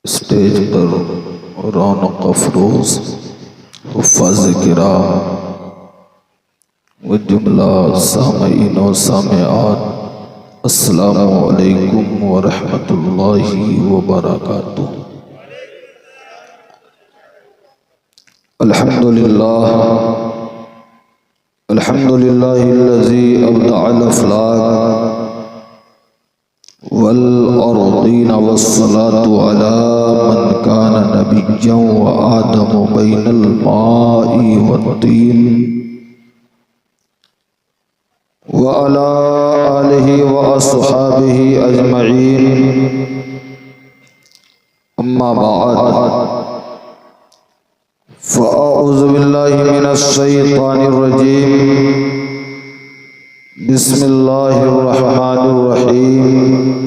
Stage پر رونق افروز حفاظ کرام و جملہ سامعین و سامعات، السلام علیکم ورحمۃ اللہ وبرکاتہ۔ الحمدللہ الذی ابدع الافلاک والارضین والصلاة علی من کان نبیا وآدم بین الماء والطین وعلى آلہ واصحابہ اجمعین، اما بعد فاعوذ باللہ من الشیطان الرجیم، بسم اللہ الرحمن الرحیم۔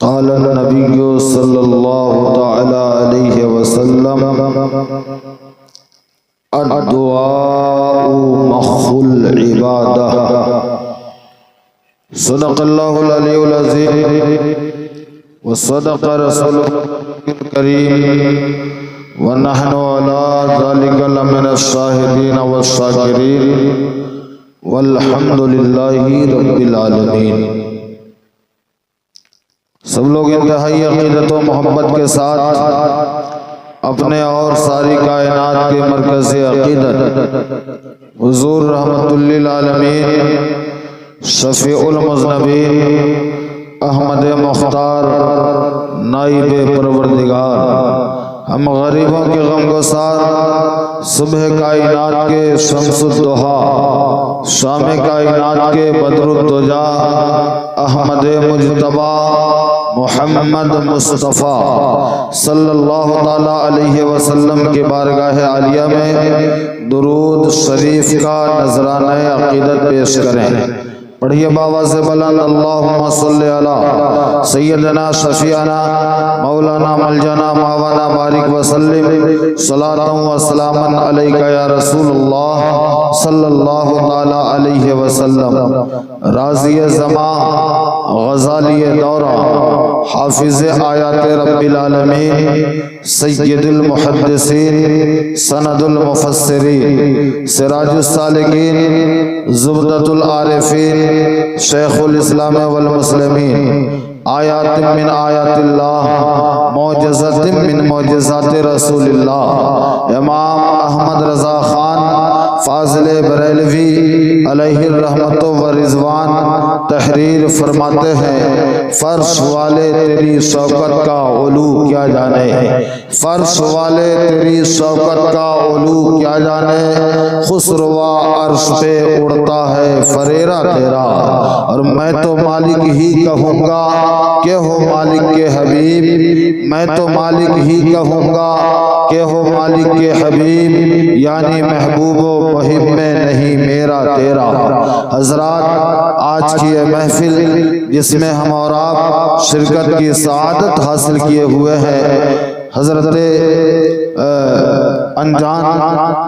قال النبی صلی اللہ تعالی علیہ وسلم: الدعاء مخ العبادہ۔ صدق اللہ العلی العظیم وصدق رسولہ الکریم، ونحن علی ذلک لمن الشاہدین والشاکرین، والحمد للہ رب العالمین۔ سب لوگ انتہائی عقیدت و محبت کے ساتھ اپنے اور ساری کائنات کے مرکز عقیدت حضور رحمت للعالمین شفیع المذنبین احمد مختار نائب پروردگار، ہم غریبوں کے غم گسار، صبح کائنات کے شمس الضحیٰ، شام کائنات کے بدر الدجا، احمد مجتبی محمد مصطفیٰ صلی اللہ تعالی علیہ وسلم کے بارگاہ عالیہ میں درود شریف کا نذرانہ عقیدت پیش کریں۔ پڑھیے بابا سے بلند: اللہم صلی علی سیدنا شفیعنا مولانا ملجنا ماوانا بارک وسلم، صلاۃ و سلاما علیک یا رسول اللہ صلی اللہ تعالی علیہ وسلم۔ راضی زمان، غزالی دورہ، حافظ آیات رب العالمین، سید المحدثین، سند المفسرین، سراج السالکین، زبدۃ العارفین، شیخ الاسلام والمسلمین، آیات من آیات اللہ، معجزات من معجزات رسول اللہ، امام احمد رضا خان فاضل بریلوی علیہ الرحمت و رضوان تحریر فرماتے ہیں: فرش والے تیری شوکت کا علو کیا جانے، فرش والے تیری شوکت کا علو کیا جانے، خسروا عرش پہ اڑتا ہے فریرہ تیرا، اور میں تو مالک ہی کہوں گا کہ ہو مالک کے حبیب، میں تو مالک ہی کہوں گا کہ ہو مالک کے حبیب، یعنی محبوب و محب میں نہیں میرا تیرا۔ حضرات، آج کی یہ محفل جس میں ہم اور آپ شرکت کی سعادت حاصل کیے ہوئے ہیں، حضرت انجان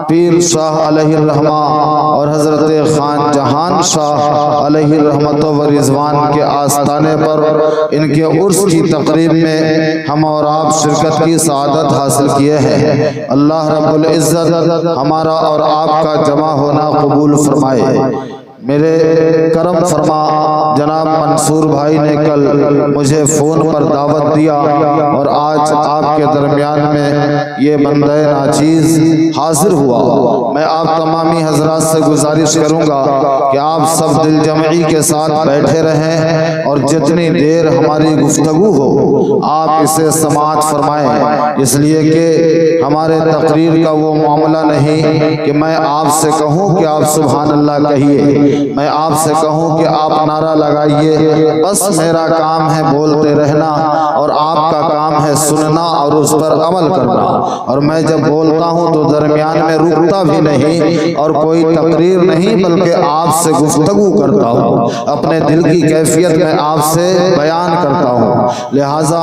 پیر شاہ علیہ الرحمہ اور حضرت خان جہان شاہ علیہ الرحمت و رضوان کے آستانے پر ان کے عرس کی تقریب میں ہم اور آپ شرکت کی سعادت حاصل کیے ہیں۔ اللہ رب العزت ہمارا اور آپ کا جمع ہونا قبول فرمائے۔ میرے کرم فرما جناب منصور بھائی نے کل مجھے فون پر دعوت دیا، اور آج آپ کے درمیان میں یہ بندہ ناچیز حاضر ہوا۔ میں آپ تمامی حضرات سے گزارش کروں گا کہ آپ سب دل جمعی کے ساتھ بیٹھے رہیں، اور جتنی دیر ہماری گفتگو ہو آپ اسے سماعت فرمائیں، اس لیے کہ ہمارے تقریر کا وہ معاملہ نہیں کہ میں آپ سے کہوں کہ آپ سبحان اللہ کہیے، میں آپ سے کہوں کہ آپ نعرہ لگائیے، بس میرا کام ہے بولتے رہنا، اور آپ کا کام ہے سننا اور اس پر عمل کرنا، اور میں جب بولتا ہوں تو درمیان میں رکتا بھی نہیں اور کوئی تقریر نہیں بلکہ آپ سے گفتگو کرتا ہوں، اپنے دل کی کیفیت میں آپ سے بیان کرتا ہوں۔ لہٰذا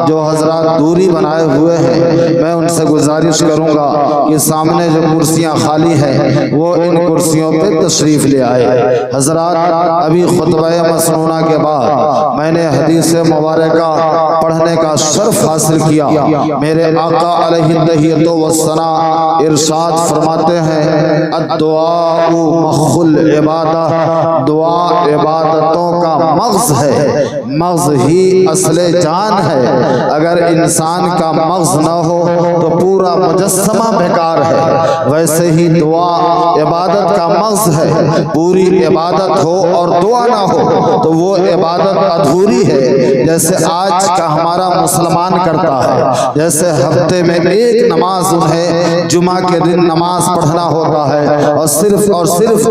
جو حضرات دوری بنائے ہوئے ہیں میں ان سے گزارش کروں گا کہ سامنے جو کرسیاں خالی ہیں وہ ان کرسیوں پہ تشریف لے آئے۔ حضرات ابھی خطبہ مسنونہ کے بعد میں نے حدیث مبارکہ پڑھنے کا شرف حاصل کیا۔ میرے آقا علیہ التحیۃ والثناء ارشاد فرماتے ہیں الدعاء مخ العبادہ، دعا عبادتوں کا مغز ہے، مغز ہی اصل جان ہے۔ اگر انسان کا مغز نہ ہو تو پورا مجسمہ بیکار ہے، ویسے ہی دعا عبادت کا مغز ہے۔ پوری عبادت ہو اور دعا نہ ہو تو وہ عبادت ادھوری ہے۔ جیسے آج کا ہمارا مسلمان کرتا ہے، جیسے ہفتے میں ایک نماز انہیں جمعہ کے دن نماز پڑھنا ہوتا ہے اور صرف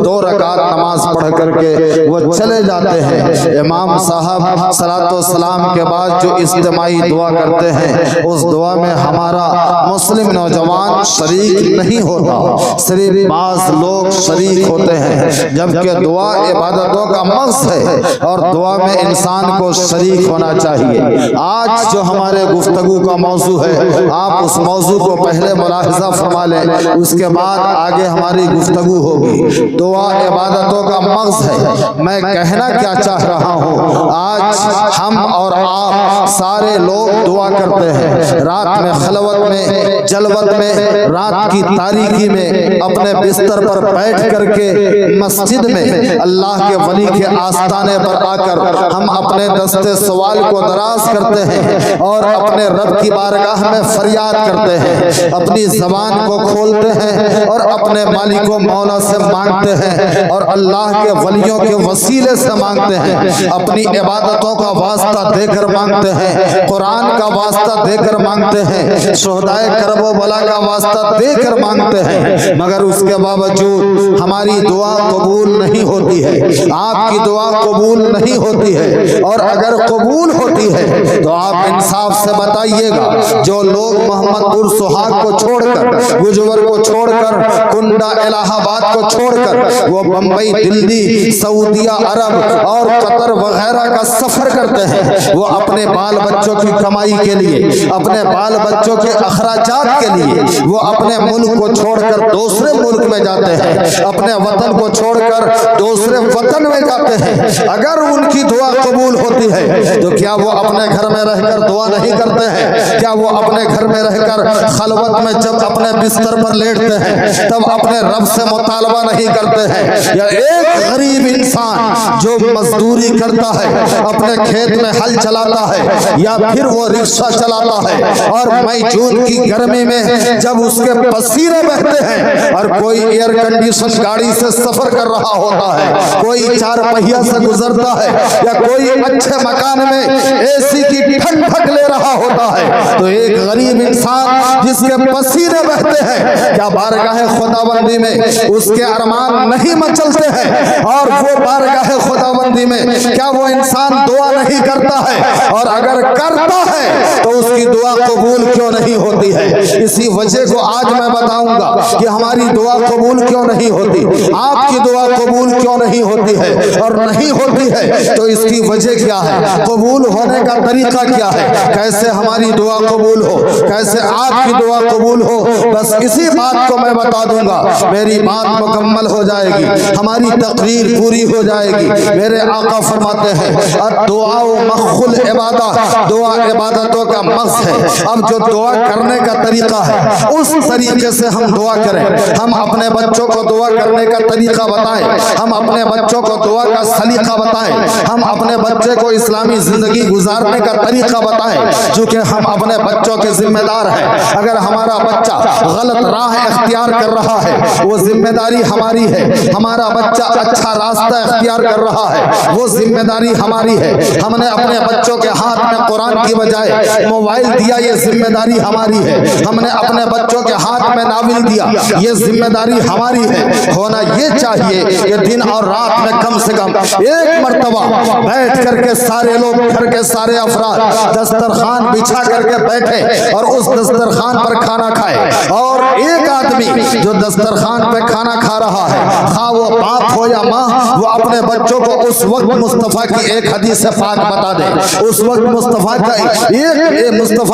2 رکعت نماز پڑھ کر کے وہ چلے جاتے ہیں۔ امام صاحب صلاۃ والسلام کے بعد جو اجتماعی دعا کرتے ہیں اس دعا میں ہمارا مسلم نوجوان شریک نہیں ہوتا، صرف بعض لوگ شریک ہوتے ہیں، جبکہ دعا عبادتوں کا مغز ہے اور دعا میں انسان کو شریک ہونا چاہیے۔ آج جو ہمارے گفتگو کا موضوع ہے آپ اس موضوع کو پہلے ملاحظہ فرما لیں، اس کے بعد آگے ہماری گفتگو ہوگی۔ دعا عبادتوں کا مغز ہے۔ میں کہنا کیا چاہ رہا ہوں، آج ہم اور آپ سارے لوگ دعا کرتے ہیں، رات میں خلوت میں جلوت میں رات کی تاریکی میں اپنے بستر پر بیٹھ کر کے مسجد میں اللہ کے ولی کے آستانے پر آ کر ہم اپنے دستے سوال کو دراز کرتے ہیں اور اپنے رب کی بارگاہ میں فریاد کرتے ہیں، اپنی زبان کو کھولتے ہیں اور اپنے مالک و مولا سے مانگتے ہیں اور اللہ کے ولیوں کے وسیلے سے مانگتے ہیں، اپنی عبادتوں کا واسطہ دے کر مانگتے ہیں، قرآن کا واسطہ دے کر مانگتے ہیں، شہدائے کرب و بلا کا واسطہ دے کر مانگتے ہیں، مگر اس کے باوجود ہماری دعا قبول نہیں ہوتی ہے، آپ کی دعا قبول نہیں ہوتی ہے، اور اگر قبول ہوتی ہے تو آپ انصاف سے بتائیے گا جو لوگ محمد پور سہاگ کو چھوڑ کر، گجور کو چھوڑ کر، کنڈا الہ آباد کو چھوڑ کر وہ بمبئی، دلی، سعودیہ عرب اور قطر وغیرہ کا سفر کرتے ہیں، وہ اپنے بال بچوں کی کمائی کے لیے، اپنے بال بچوں کے اخراجات کے لیے وہ اپنے ملک کو چھوڑ کر دوسرے ملک میں جاتے ہیں، اپنے وطن کو چھوڑ کر دوسرے وطن میں جاتے ہیں۔ اگر ان کی دعا قبول ہوتی ہے تو کیا وہ اپنے گھر میں رہ کر دعا نہیں کرتے ہیں؟ کیا وہ اپنے گھر میں رہ کر خلوت میں جب اپنے بستر پر لیٹتے ہیں تب اپنے رب سے مطالبہ نہیں کرتے ہیں؟ یا ایک غریب انسان جو مزدوری کرتا ہے، اپنے کھیت میں ہل چلاتا ہے یا پھر وہ رکشہ چلاتا ہے اور مئی جون کی گرمی میں جب اس کے پسینے بہتے ہیں اور کوئی ایئر کنڈیشن گاڑی سے سفر کر رہا ہوتا ہے، کوئی 4 پہیہ سے گزرتا ہے یا کوئی اچھے مکان میں اے سی کی ٹھنڈک لے رہا ہوتا ہے، تو ایک غریب انسان جس کے پسینے بہتے ہیں کیا بارگاہ خداوندی میں اس کے ارمان نہیں مچلتے ہیں؟ اور وہ بارگاہ خداوندی میں کیا وہ انسان دعا نہیں کرتا ہے؟ اور اگر کرتا ہے تو اس کی دعا قبول کیوں نہیں ہوتی ہے؟ اسی وجہ کو آج میں بتاؤں گا کہ ہماری دعا قبول کیوں نہیں ہوتی، آپ کی دعا قبول کیوں نہیں ہوتی ہے، اور نہیں ہوتی ہے تو اس کی وجہ کیا ہے، قبول ہونے کا طریقہ کیا ہے، کیسے ہماری دعا قبول ہو، کیسے آپ کی دعا قبول ہو۔ بس اسی بات کو میں بتا دوں گا، میری بات مکمل ہو جائے گی، ہماری تقریر پوری ہو جائے گی۔ میرے آقا فرماتے ہیں الدعاء مخ العبادہ، دعا عبادتوں کا مغز ہے۔ اب جو دعا کرنے کا طریقہ ہے اس طریقے سے ہم دعا کریں، ہم اپنے بچوں کو دعا کرنے کا طریقہ بتائیں، ہم اپنے بچوں کو دعا کا سلیقہ بتائیں، ہم اپنے بچے کو اسلامی زندگی گزارنے کا طریقہ بتائیں، چونکہ ہم اپنے بچوں کے ذمہ دار ہیں۔ اگر ہمارا بچہ غلط راہ اختیار کر رہا ہے وہ ذمہ داری ہماری ہے، ہمارا بچہ اچھا راستہ اختیار کر رہا ہے وہ ذمہ داری ہماری ہے۔ ہم نے اپنے بچوں کے ہاتھ میں قرآن کی بجائے موبائل دیا دیا یہ ذمہ داری ہماری ہے. ہم نے اپنے بچوں کے ہاتھ میں ناول دیا یہ ذمہ داری ہماری ہے. ہونا یہ چاہیے کہ دن اور رات میں کم سے کم ایک مرتبہ بیٹھ کر کے سارے لوگ گھر کے سارے افراد دسترخوان بچھا کر کے بیٹھے اور اس دسترخوان پر کھانا کھائے. اور ایک آدمی جو دسترخوان پہ کھانا کھا رہا ہے خواہ وہ باپ ہو یا ماں وہ اپنے بچوں کو اس وقت مصطفیٰ کی ایک حدیث پاک بتا دے. اس وقت مصطفیٰ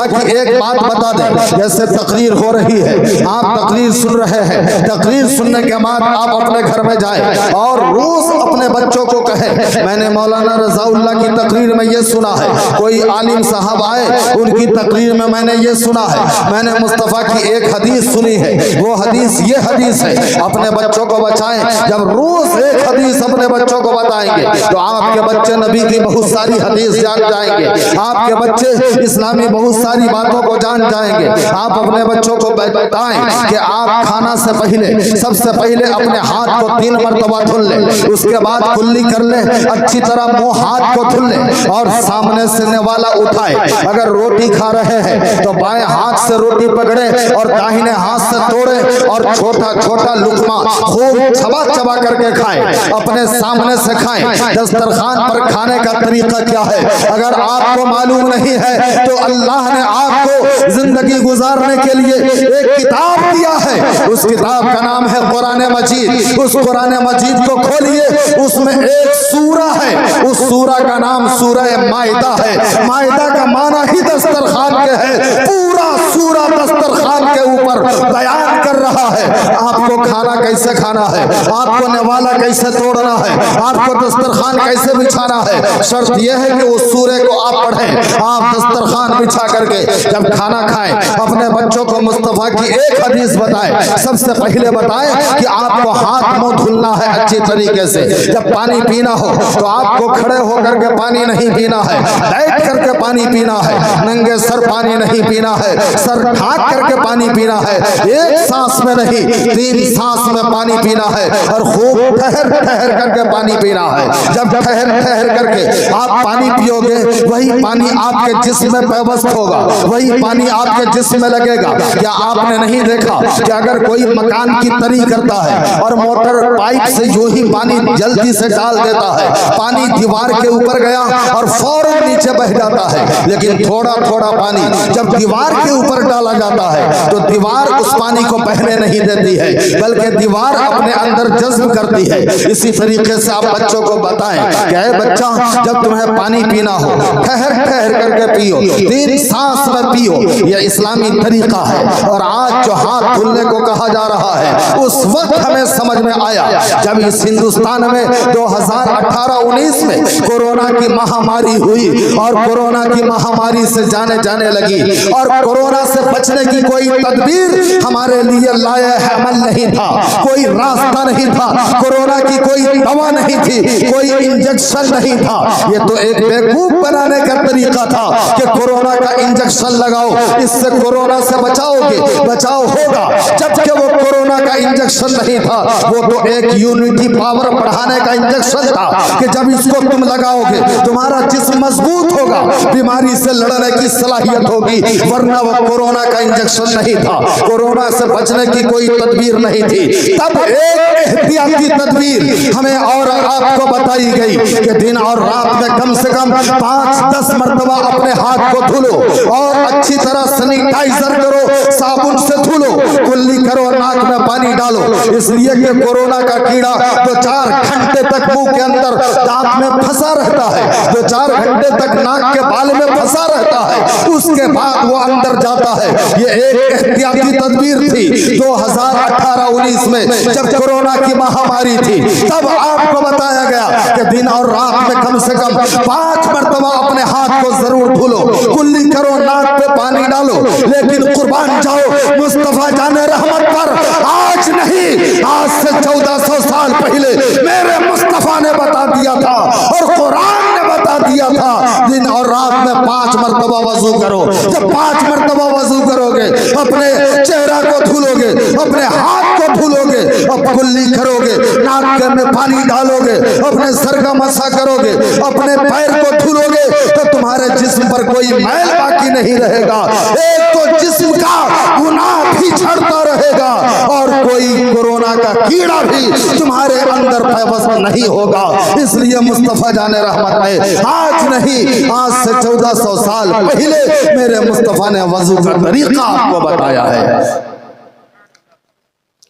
کی ایک بات بتا دے. جیسے تقریر ہو رہی ہے آپ تقریر سن رہے ہیں تقریر سننے کے بعد آپ اپنے گھر میں جائیں اور روز اپنے بچوں کو کہیں میں نے مولانا رضا اللہ کی تقریر میں یہ سنا ہے. کوئی عالم صاحب آئے ان کی تقریر میں نے یہ سنا ہے. میں نے مصطفیٰ کی ایک حدیث سنی ہے وہ حدیث یہ حدیث ہے. اپنے بچوں کو بچائیں. جب روز ایک حدیث اپنے بچوں کو بتائیں گے تو آپ کے بچے نبی کی بہت ساری حدیث جان جائیں گے. آپ کے بچے اسلامی بہت ساری باتوں کو جان جائیں گے. آپ اپنے بچوں کو بتائیں کہ آپ کھانا سے پہلے سب سے پہلے اپنے ہاتھ کو 3 مرتبہ دھل لیں. اس کے بعد کلی کر لیں اچھی طرح منہ ہاتھ کو دھل لیں اور سامنے سے نوالا اٹھائے. اگر روٹی کھا رہے ہیں تو بائیں ہاتھ سے روٹی پکڑیں اور داہنے ہاتھ سے توڑیں اور چھوٹا چھوٹا لقمہ خوب چبا چبا کر کے کھائیں. اپنے سامنے سے کھائیں. دسترخوان پر کھانے کا طریقہ کیا ہے اگر آپ کو معلوم نہیں ہے تو اللہ نے آپ کو زندگی گزارنے کے لیے ایک کتاب دیا ہے. اس کتاب کا نام ہے قرآن مجید. اس قرآن مجید کو کھولیے اس میں ایک سورہ ہے. اس سورہ کا نام سورہ مائدہ ہے. مائدہ کا معنی ہی دسترخوان کے ہے. پورا سورہ دسترخوان کے اوپر بیان کر رہا ہے آپ کو کھانا کیسے کھانا ہے آپ کو نوالا کیسے توڑنا ہے آپ کو دسترخوان کیسے بچھانا ہے. شرط یہ ہے کہ اس سورے کو آپ پڑھیں. آپ دسترخوان بچھا کر کے جب کھانا کھائیں اپنے بچوں کو مصطفیٰ کی ایک حدیث بتائیں. سب سے پہلے بتائیں کہ آپ کو ہاتھ منہ دھلنا ہے اچھی طریقے سے. جب پانی پینا ہو تو آپ کو کھڑے ہو کر کے پانی نہیں پینا ہے بیٹھ کر کے پانی پینا ہے. ننگے سر پانی نہیں پینا ہے سر ڈھانک کر کے پانی پینا ہے. ایک سانس میں نہیں 3 سانس میں پانی پینا ہے اور خوب ٹھہر ٹھہر کر کے پانی پینا ہے. جب ٹھہر ٹھہر کر کے آپ پانی پیو گے وہی پانی آپ کے جسم میں پیوست ہوگا وہی پانی آپ کے جسم میں لگے گا. کیا آپ نے نہیں دیکھا کہ اگر کوئی مکان کی تری کرتا ہے اور موٹر پائپ سے یوں ہی پانی جلدی سے ڈال دیتا ہے پانی دیوار کے اوپر گیا اور فوراً نیچے بہ جاتا ہے. لیکن تھوڑا تھوڑا پانی جب دیوار کے اوپر ڈالا جاتا ہے تو دیوار اس پانی کو بہنے نہیں دیتی ہے بلکہ دیوار اپنے اندر جذب کرتی ہے. اسی طریقے سے آپ بچوں کو بتائیں کہ اے بچہ جب تمہیں پانی پینا ہو ٹھہر ٹھہر کر کے پیو 3 سانس میں پیو. یہ اسلامی طریقہ ہے. اور آج جو ہاتھ دھلنے کو کہا جا رہا ہے اس وقت ہمیں سمجھ میں آیا جب اس ہندوستان میں 2018-19 میں کورونا کی مہاماری ہوئی اور کورونا کی مہاماری سے جانے لگی اور کورونا سے بچنے کی کوئی تدبیر ہمارے لیے لائے عمل نہیں تھا. کوئی راستہ نہیں تھا. کورونا کی کوئی دوا نہیں تھی. کوئی انجیکشن نہیں تھا. یہ تو ایک بیوقوف بنانے کا طریقہ تھا کہ کورونا کا انجیکشن لگاؤ اس سے کورونا سے بچاؤ گے بچاؤ ہوگا. جبکہ وہ کورونا کا انجیکشن نہیں تھا وہ تو ایک یونٹی پاور بڑھانے کا انجیکشن تھا کہ جب اس کو تم لگاؤ گے تمہارا جسم مضبوط ہوگا بیماری سے لڑنے کی صلاحیت ہوگی. ورنہ وہ کورونا کا انجیکشن نہیں تھا. کورونا سے بچنے کی کوئی تدبیر نہیں تھی. تب ایک احتیاطی تدبیر ہمیں اور آپ کو بتائی گئی کہ دن اور رات میں کم سے کم 5-10 مرتبہ اپنے ہاتھ کو دھلو اور اچھی طرح سینیٹائزر کرو صابن سے دھلو کلی کرو ناک میں پانی ڈالو. اس لیے کہ کورونا کا کیڑا 2-4 گھنٹے تک منہ کے اندر دانت میں پھنسا رہتا ہے 2-4 گھنٹے تک ناک کے بال میں پھنسا رہتا ہے اس کے بعد وہ اندر جاتا ہے. یہ ایک احتیاطی تدبیر تھی 2018-19 میں جب کورونا کی مہاماری تھی. تب آپ کو بتایا گیا کہ دن اور رات میں کم سے کم 5 مرتبہ اپنے ہاتھ کو ضرور دھلو کلی کرو ناک پہ پانی ڈالو. لیکن قربان جاؤ مصطفیٰ جان رحمت پر آج نہیں آج سے 1400 سال پہلے میرے مصطفیٰ نے بتا دیا تھا اور قرآن نے بتا دیا تھا دن اور رات میں 5 مرتبہ وضو کرو. جب 5 مرتبہ وضو کرو گے اپنے چہرہ کو دھلو گے اپنے ہاتھ کو دھلو گے اب کلی کرو گے ناک میں پانی ڈالو گے اپنے سر کا مسح کرو گے اپنے پیر کو دھلو گے تو تمہارے جسم پر کوئی میل باقی نہیں رہے گا، ایک تو جسم کا گناہ بھی جھڑتا رہے گا اور کوئی کورونا کا کیڑا بھی تمہارے اندر پیوست نہیں ہوگا۔ اس لیے مصطفیٰ جان رحمت نے آج نہیں، آج سے 1400 سال پہلے میرے مصطفیٰ نے وضو کا طریقہ آپ کو بتایا ہے۔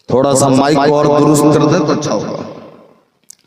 تھوڑا سا مائک کو اور درست کر دے تو اچھا ہوگا۔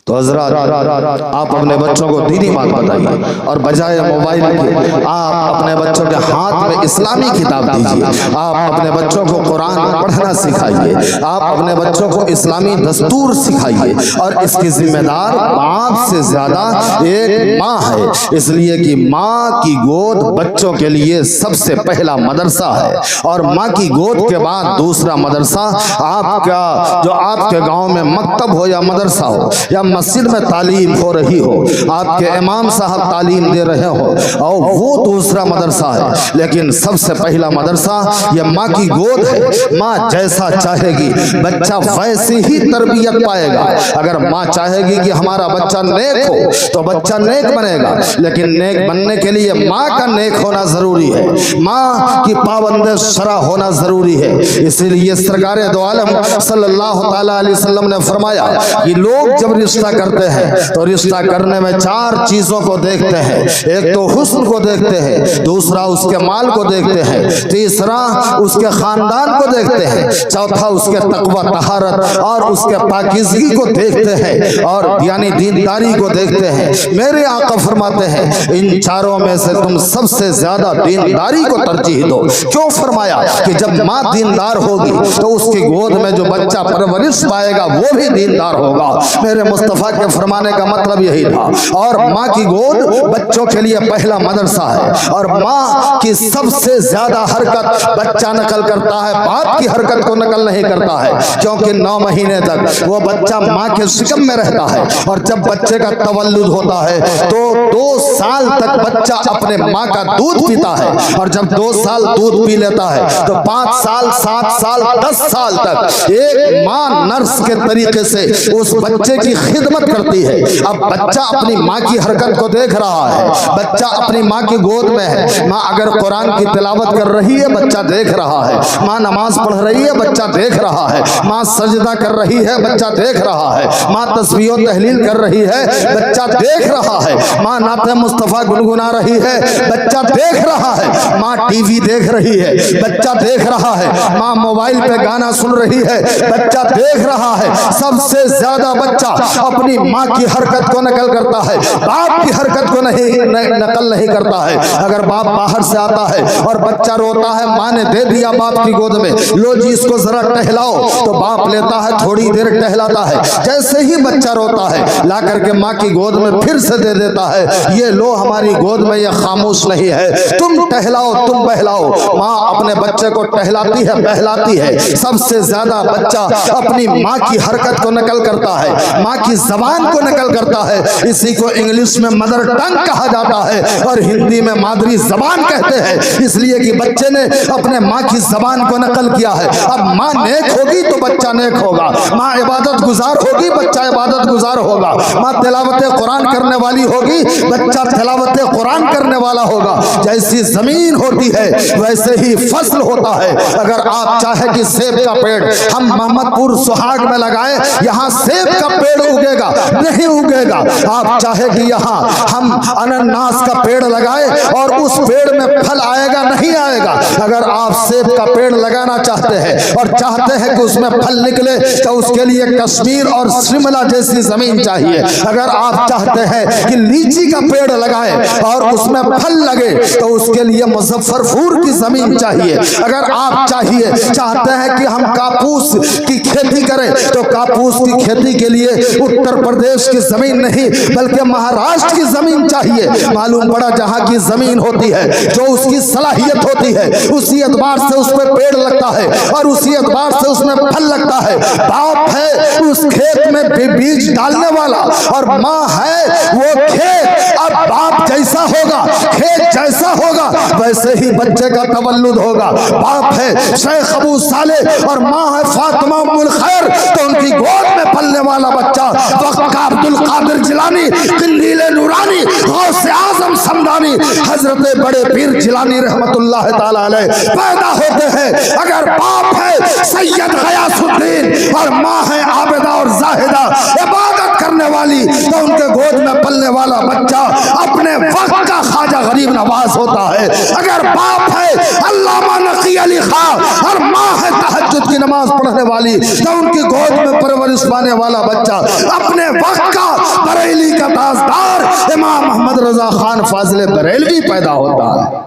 تو حضرات آپ اپنے بچوں کو دینی بات بتائیے اور بجائے موبائل کے آپ اپنے بچوں کے ہاتھ میں اسلامی کتاب دیجیے، آپ اپنے بچوں کو قرآن پڑھنا سکھائیے، آپ اپنے بچوں کو اسلامی دستور سکھائیے، اور اس کی ذمہ دار باپ سے زیادہ ایک ماں ہے، اس لیے کہ ماں کی گود بچوں کے لیے سب سے پہلا مدرسہ ہے، اور ماں کی گود کے بعد دوسرا مدرسہ آپ کا جو آپ کے گاؤں میں مکتب ہو یا مدرسہ ہو یا مسجد میں تعلیم ہو رہی ہو، آپ کے امام صاحب تعلیم دے رہے ہو، اور وہ دوسرا مدرسہ ہے، لیکن سب سے پہلا مدرسہ یہ ماں کی گود ہے۔ ماں جیسا چاہے گی بچہ ویسے ہی تربیت پائے گا۔ اگر ماں چاہے گی کہ ہمارا بچہ نیک ہو تو بچہ نیک بنے گا، لیکن نیک بننے کے لیے ماں کا نیک ہونا ضروری ہے، ماں کی پابند شرع ہونا ضروری ہے۔ اسی لیے سرکار دو عالم صلی اللہ تعالیٰ علیہ وسلم نے فرمایا کہ لوگ جب رشتہ کرتے ہیں تو رشتہ کرنے میں 4 چیزوں کو دیکھتے ہیں، ایک تو حسن کو دیکھتے ہیں، دوسرا اس کے مال کو دیکھتے ہیں، تیسرا اس کے خاندان کو دیکھتے ہیں، چوتھا اس کے تقوی طہارت اور اس کے پاکیزگی کو دیکھتے ہیں، اور یعنی دینداری کو دیکھتے ہیں۔ میرے آقا فرماتے ہیں ان 4 میں سے تم سب سے زیادہ دینداری کو ترجیح دو۔ کیوں فرمایا کہ جب ماں دیندار ہوگی تو اس کی گود میں جو بچہ پرورش پائے گا وہ بھی دیندار ہوگا۔ میرے مصطفیٰ کے فرمانے کا مطلب یہی تھا۔ اور ماں کی گود بچوں کے لیے پہلا مدرسہ ہے، اور ماں کی سب سے زیادہ حرکت بچہ نقل کرتا ہے، باپ کی حرکت کو نقل نہیں کرتا ہے، کیونکہ 9 مہینے تک وہ بچہ ماں کے شکم میں رہتا ہے، اور جب بچے کا تولد ہوتا ہے تو 2 سال تک بچہ اپنے ماں کا دودھ پیتا ہے، اور جب 2 سال دودھ پی لیتا ہے تو 5 سال 7 سال 10 سال تک ایک ماں نرس کے طریقے سے اس بچے کی خدمت کرتی ہے۔ اب بچہ اپنی ماں کی حرکت کو دیکھ رہا ہے، بچہ اپنی ماں کی گود میں ہے، ماں اگر قرآن کی تلاوت کر رہی ہے بچہ دیکھ رہا ہے، ماں نماز پڑھ رہی ہے بچہ دیکھ رہا ہے، ماں سجدہ کر رہی ہے بچہ دیکھ رہا ہے، ماں تسبیح و تحلیل کر رہی ہے بچہ دیکھ رہا ہے، ماں نعت مصطفیٰ گنگنا رہی ہے بچہ دیکھ رہا ہے، ماں ٹی وی دیکھ رہی ہے بچہ دیکھ رہا ہے، ماں موبائل پہ گانا سن رہی ہے بچہ دیکھ رہا ہے۔ سب سے زیادہ بچہ اپنی ماں کی حرکت کو نقل کرتا ہے، باپ کی حرکت کو نقل نہیں کرتا ہے۔ اگر باپ باہر سے آتا ہے اور بچہ روتا ہے، ماں نے دے دیا باپ کی گود میں، لو جی اس کو ذرا ٹہلاؤ، تو باپ لیتا ہے تھوڑی دیر ٹہلاتا ہے، جیسے ہی بچہ روتا ہے لا کر کے ماں کی گود میں پھر سے دے دیتا ہے، یہ لو ہماری گود میں یہ خاموش نہیں ہے، تم ٹہلاؤ تم بہلاؤ۔ ماں اپنے بچے کو ٹہلاتی ہے بہلاتی ہے۔ سب سے زیادہ بچہ اپنی ماں کی حرکت کو نقل کرتا ہے، ماں کی زبان کو نقل کرتا ہے، اسی کو انگلش میں مدر ٹنگ کہا جاتا ہے اور ہندی میں مادری زبان کہتے ہیں، اس لیے کہ بچے نے اپنے ماں کی زبان کو نقل کیا ہے۔ اب ماں نیک ہوگی تو بچہ نیک ہوگا، ماں عبادت گزار ہوگی بچہ عبادت گزار ہوگا، ماں تلاوت قرآن کرنے والی ہوگی بچہ تلاوت قرآن کرنے والا ہوگا۔ جیسی زمین ہوتی ہے ویسے ہی فصل ہوتا ہے۔ اگر آپ چاہیں کہ سیب کا پیڑ ہم محمد پور سہاگ میں لگائیں، یہاں سیب کا پیڑ اگے گا نہیں اگے گا۔ آپ چاہے کہ یہاں ہم انناس کا پیڑ لگائیں اور اس پیڑ میں پھل آئے گا نہیں آئے گا۔ اگر آپ سیب کا پیڑ لگانا چاہتے ہیں اور چاہتے ہیں کہ اس میں پھل نکلے تو اس کے لیے کشمیر اور شملہ جیسی زمین چاہیے۔ اگر آپ چاہتے ہیں کہ لیچی کا پیڑ لگائیں اور اس میں پھل لگے تو اس کے لیے مظفر پور کی زمین چاہیے۔ اگر آپ چاہتے ہیں کہ ہم کاپوس کی کھیتی کریں تو کاپوس کی کھیتی کے لیے اتر پردیش کی زمین نہیں بلکہ مہاراشٹر کی زمین چاہیے۔ معلوم پڑا جہاں کی زمین ہوتی ہے جو اس کی صلاحیت ہوتی ہے اسی اعتبار سے اس پہ پیڑ لگتا ہے اور اسی اعتبار سے اس میں پھل لگتا ہے۔ باپ ہے اس کھیت میں بیج ڈالنے والا اور ماں ہے وہ کھیت۔ اب باپ جیسا ہوگا کھیت جیسا ہوگا ویسے ہی بچے کا تولد ہوگا. باپ ہے شیخ ابو صالح اور ماں ہے فاطمہ ام الخیر, تو ان کی گود میں پلنے والا بچہ وقت کا عبد القادر جیلانی, قندیل نورانی, غوث اعظم سمدانی, حضرت بڑے پیر جیلانی رحمت اللہ تعالی علیہ پیدا ہوتے ہیں. اگر باپ ہے سید غیاث الدین اور ماں ہے عابدہ اور زاہدہ عبادت کرنے والی, تو ان کے گود میں پلنے والا بچہ اپنے وقت کا خواجہ غریب نواز ہوتا ہے. اگر باپ ہے علامہ نقی علی خان اور ماں ہے تہجد کی نماز پڑھنے والی, تو ان کی گود میں پرورش پانے والا بچہ اپنے وقت کا بریلی کا تاجدار امام محمد رضا خان فاضل بریلوی پیدا ہوتا ہے.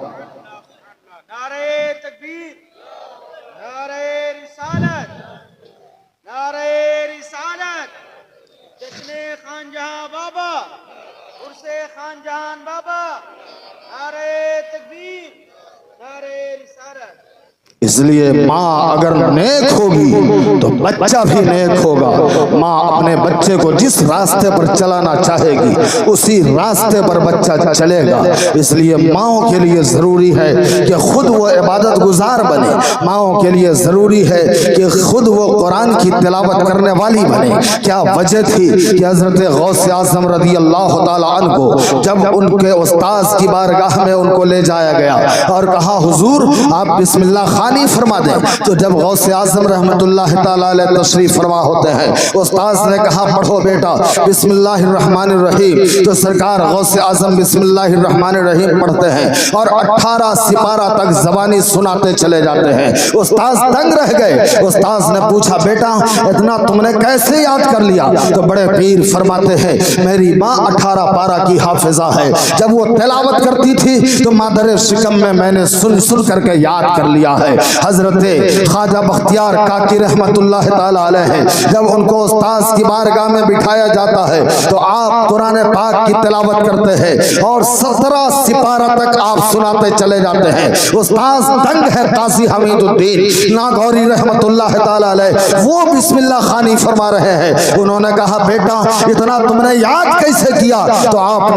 نعرہ تکبیر, نعرہ رسالت, نعرہ رسالت, جشن خان جہاں بابا, عرس خان جہان بابا, نعرہ تکبیر, نعرہ رسالت. اس لیے ماں اگر نیک ہوگی تو بچہ بھی نیک ہوگا. ماں اپنے بچے کو جس راستے پر چلانا چاہے گی اسی راستے پر بچہ چلے گا. اس لیے ماؤں کے لیے ضروری ہے کہ خود وہ عبادت گزار بنے. ماؤں کے لیے ضروری ہے کہ خود وہ قرآن کی تلاوت کرنے والی بنے. کیا وجہ تھی کہ حضرت غوث اعظم رضی اللہ تعالیٰ عنہ کو جب ان کے استاذ کی بارگاہ میں ان کو لے جایا گیا اور کہا حضور آپ بسم اللہ خانی فرما دیں, تو جب غوث اعظم رحمت اللہ تعالیٰ علیہ تشریف فرما ہوتے ہیں, استاذ نے کہا پڑھو بیٹا بسم اللہ الرحمن الرحیم, تو سرکار غوث اعظم بسم اللہ الرحمن الرحیم پڑھتے ہیں اور 18 سپارہ تک زبانی سناتے چلے جاتے ہیں. استاذ دنگ رہ گئے. استاذ نے پوچھا بیٹا اتنا تم نے کیسے یاد کر لیا؟ تو بڑے پیر فرماتے ہیں میری ماں 18 پارہ کی حافظہ ہے, جب وہ تلاوت کرتی تھی تو مادر شکم میں نے سن سن کر کے یاد کر لیا ہے. حضرت خواجہ بختیار کاکی رحمت اللہ تعالی علیہ ہیں, جب ان کو استاذ کی بارگاہ میں بٹھایا جاتا ہے تو آپ قرآن پاک کی تلاوت کرتے ہیں اور 17 سپارہ تک آپ سناتے چلے جاتے ہیں. استاذ دنگ ہے قاضی حمید الدین ناگوری رحمت اللہ تعالی علیہ, وہ بسم اللہ خوانی فرما رہے ہیں. انہوں نے کہا بیٹا اتنا تم نے یاد کیسے کیا؟ تو آپ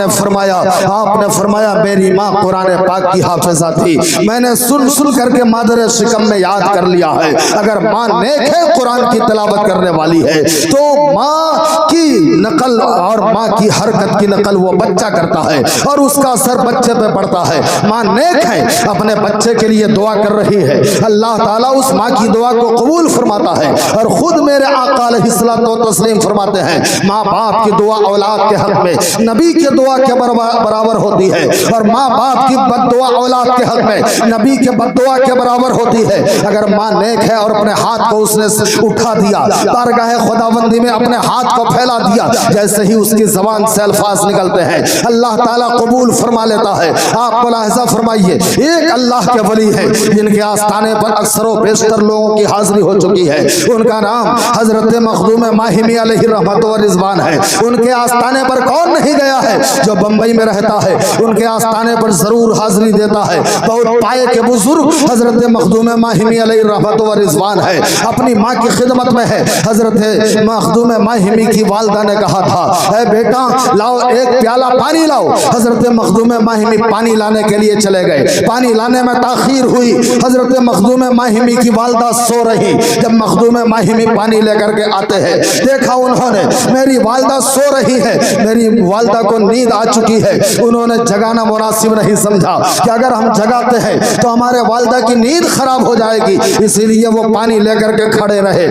نے فرمایا میری ماں قرآن پاک کی حافظہ تھی, میں نے سن سن کر کے مادر شکم میں یاد کر لیا ہے. اگر ماں نیک ہے قرآن کی تلاوت کرنے والی ہے تو ماں کی نقل اور ماں کی حرکت کی نقل وہ بچہ کرتا ہے اور اس کا اثر بچے پہ پڑتا ہے. ماں نیک ہے اپنے بچے کے لیے دعا کر رہی ہے, اللہ تعالیٰ اس ماں کی دعا کو قبول فرماتا ہے. اور خود میرے آقا علیہ الصلوۃ والتسلیم فرماتے ہیں ماں باپ کی دعا اولاد کے حق میں نبی کی دعا کے برابر ہوتی ہے, اور ماں باپ کی بد دعا اولاد کے حق میں نبی کے بد دعا کے برابر ہوتی ہے. اگر ماں نیک ہے اور اپنے ہاتھ کو اس نے اٹھا دیا, بارگاہ خداوندی میں اپنے ہاتھ کو پھیلا دیا, جیسے ہی اس کی زبان سے الفاظ نکلتے ہیں اللہ تعالیٰ قبول فرما لیتا ہے. آپ ملاحظہ فرمائیے ایک اللہ کے ولی ہے جن کے آستانے پر اکثر و بیشتر لوگوں کی حاضری ہو چکی ہے. ان کا نام حضرت مخدوم ماہمی علیہ رحمت و رضوان ہے. ان کے آستانے پر کون نہیں گیا ہے جو بمبئی میں رہتا ہے, ان کے آستانے پر ضرور حاضری دیتا ہے. بہت پائے کے بزرگ حضرت مخدوم ماہمی علیہ رحمت و رضوان ہے, اپنی ماں کی خدمت میں ہے. حضرت مخدوم ماہمی کی والدہ نے کہا تھا اے بیٹا لاؤ ایک پیالہ پانی لاؤ. حضرت مخدوم ماہمی پانی لانے کے لیے چلے گئے. پانی لانے میں تاخیر ہوئی. حضرت مخدوم ماہمی کی والدہ سو رہی. جب مخدوم ماہمی پانی لے کر کے آتے ہیں دیکھا انہوں نے میری والدہ سو رہی ہے, میری والدہ کو نیند آ چکی ہے. انہوں نے جگانا مناسب نہیں سمجھا کہ اگر ہم جگاتے ہیں تو ہمارے والدہ کی نیند خراب ہو جائے گی, اسی لیے وہ پانی لے کر کے کھڑے رہے.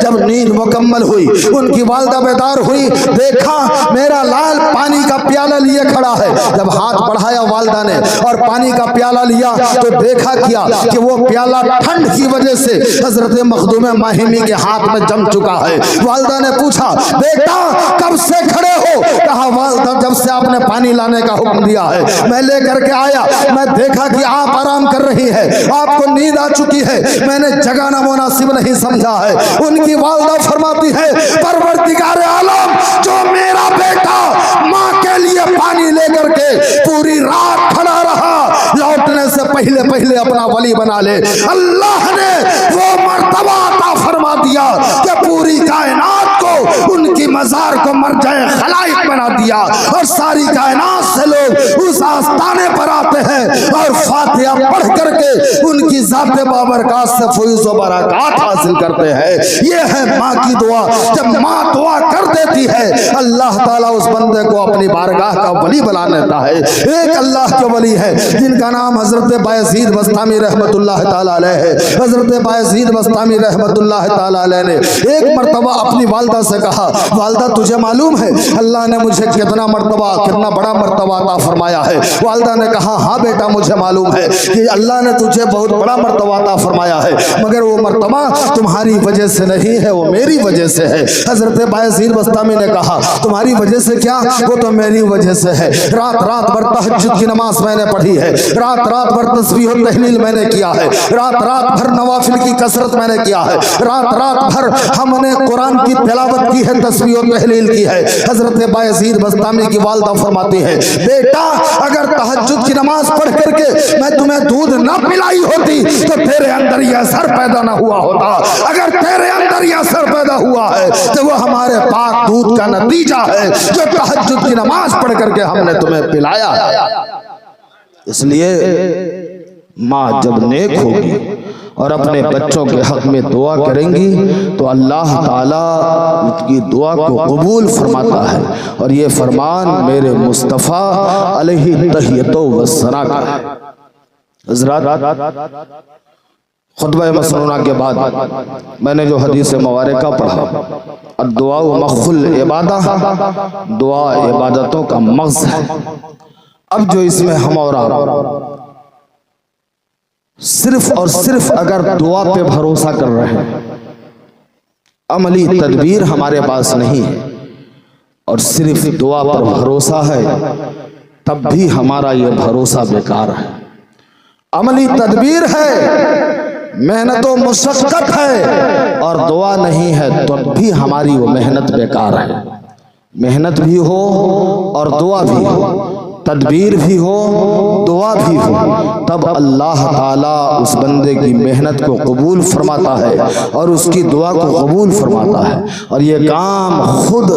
جب نیند مکمل ہوئی ان کی والدہ بیدار ہوئی, دیکھا میرا لال پانی کا پیالہ لیے کھڑا ہے. جب ہاتھ بڑھایا والدہ نے اور پانی کا پیالہ لیا تو دیکھا کیا کہ وہ پیالہ ٹھنڈ کی وجہ سے حضرت مخدوم ماہمی کے ہاتھ میں جم چکا ہے. والدہ نے پوچھا بیٹا کب سے کھڑے ہو؟ کہا والدہ جب سے آپ نے پانی لانے کا حکم دیا ہے میں لے کر کے آیا. میں دیکھا کہ آپ آرام کر رہی ہے, آپ کو نیند آ چکی ہے, میں نے جگانا مناسب نہیں سمجھا ہے. ان کی والدہ فرماتی ہے پروردگار عالم جو میرا بیٹا ماں کے لیے پانی لے کر کے پوری رات کھڑا رہا, لوٹنے سے پہلے اپنا ولی بنا لے. اللہ نے وہ مرتبہ عطا فرما دیا کہ پوری کائنات کو ان کی مزار کو مرجع خلائق بنا دیا اور ساری کائنات سے لوگ اس آستانے پر آتے ہیں اور فاتحہ پڑھ کر کے ان کی ذات بابرکات سے فیض و برکات حاصل کرتے ہیں۔ یہ ہے ماں کی دعا۔ جب ماں دعا کر دیتی ہے اللہ تعالیٰ اس بندے کو اپنی بارگاہ کا ولی بنا لیتا ہے۔ ایک اللہ کے ولی ہے جن کا نام حضرت بایزید بسطامی رحمت اللہ تعالیٰ علیہ ہے۔ حضرت بایزید بسطامی رحمت اللہ تعالیٰ علیہ نے ایک مرتبہ اپنی والدہ سے کہا، والدہ تجھے معلوم ہے اللہ نے مجھے کتنا بڑا مرتبہ عطا فرمایا ہے؟ والدہ نے کہا ہاں بیٹا مجھے معلوم ہے کہ اللہ نے تجھے بہت بڑا مرتبہ عطا فرمایا ہے، مگر وہ مرتبہ تمہاری وجہ سے نہیں ہے، وہ میری وجہ سے ہے۔ حضرت بایزید بسطامی نے کہا تمہاری وجہ سے کیا؟ وہ تو میری وجہ سے ہے۔ رات رات بھر تہجد کی نماز میں نے پڑھی ہے، رات رات بھر تسبیح و تحلیل میں نے کیا ہے، رات رات بھر نوافل کی کثرت میں نے کیا ہے، رات رات بھر ہم نے قرآن کی تلاوت کی ہے، تسبیح و تحلیل کی ہے۔ حضرت بایزید بسطامی کی والدہ فرماتی ہے بیٹا اگر تہجد کی نماز پڑھ کر کے میں تمہیں دودھ نہ پلائی ہوتی تو تیرے اندر یہ اثر پیدا نہ ہوا ہوتا۔ اگر تیرے اندر یہ اثر پیدا ہوا ہے تو وہ ہمارے پاک دودھ کا نتیجہ ہے جو تہجد کی نماز پڑھ کر کے ہم نے تمہیں پلایا ہے۔ اس لیے ماں جب نیک ہوگی اور اپنے بچوں کے حق میں دعا کریں گی تو اللہ تعالیٰ کی دعا کو قبول فرماتا ہے، اور یہ فرمان میرے مصطفیٰ علیہ تحیت و ثنا کا ہے۔ حضرات خطبہ مسنونہ کے بعد میں نے جو حدیث مبارکہ پڑھا الدعاء مخ العبادہ، دعا عبادتوں کا مغز ہے۔ اب جو اس میں ہم اور آپ صرف اور صرف اگر دعا پہ بھروسہ کر رہے ہیں، عملی تدبیر ہمارے پاس نہیں ہے، اور صرف دعا پر بھروسہ ہے، تب بھی ہمارا یہ بھروسہ بیکار ہے۔ عملی تدبیر ہے، محنت و مشقت ہے، اور دعا نہیں ہے تب بھی ہماری وہ محنت بیکار ہے۔ محنت بھی ہو اور دعا بھی ہو، تدبیر بھی ہو دعا بھی ہو، تب اللہ تعالیٰ اس بندے کی محنت کو قبول فرماتا ہے اور اس کی دعا کو قبول فرماتا ہے۔ اور یہ کام خود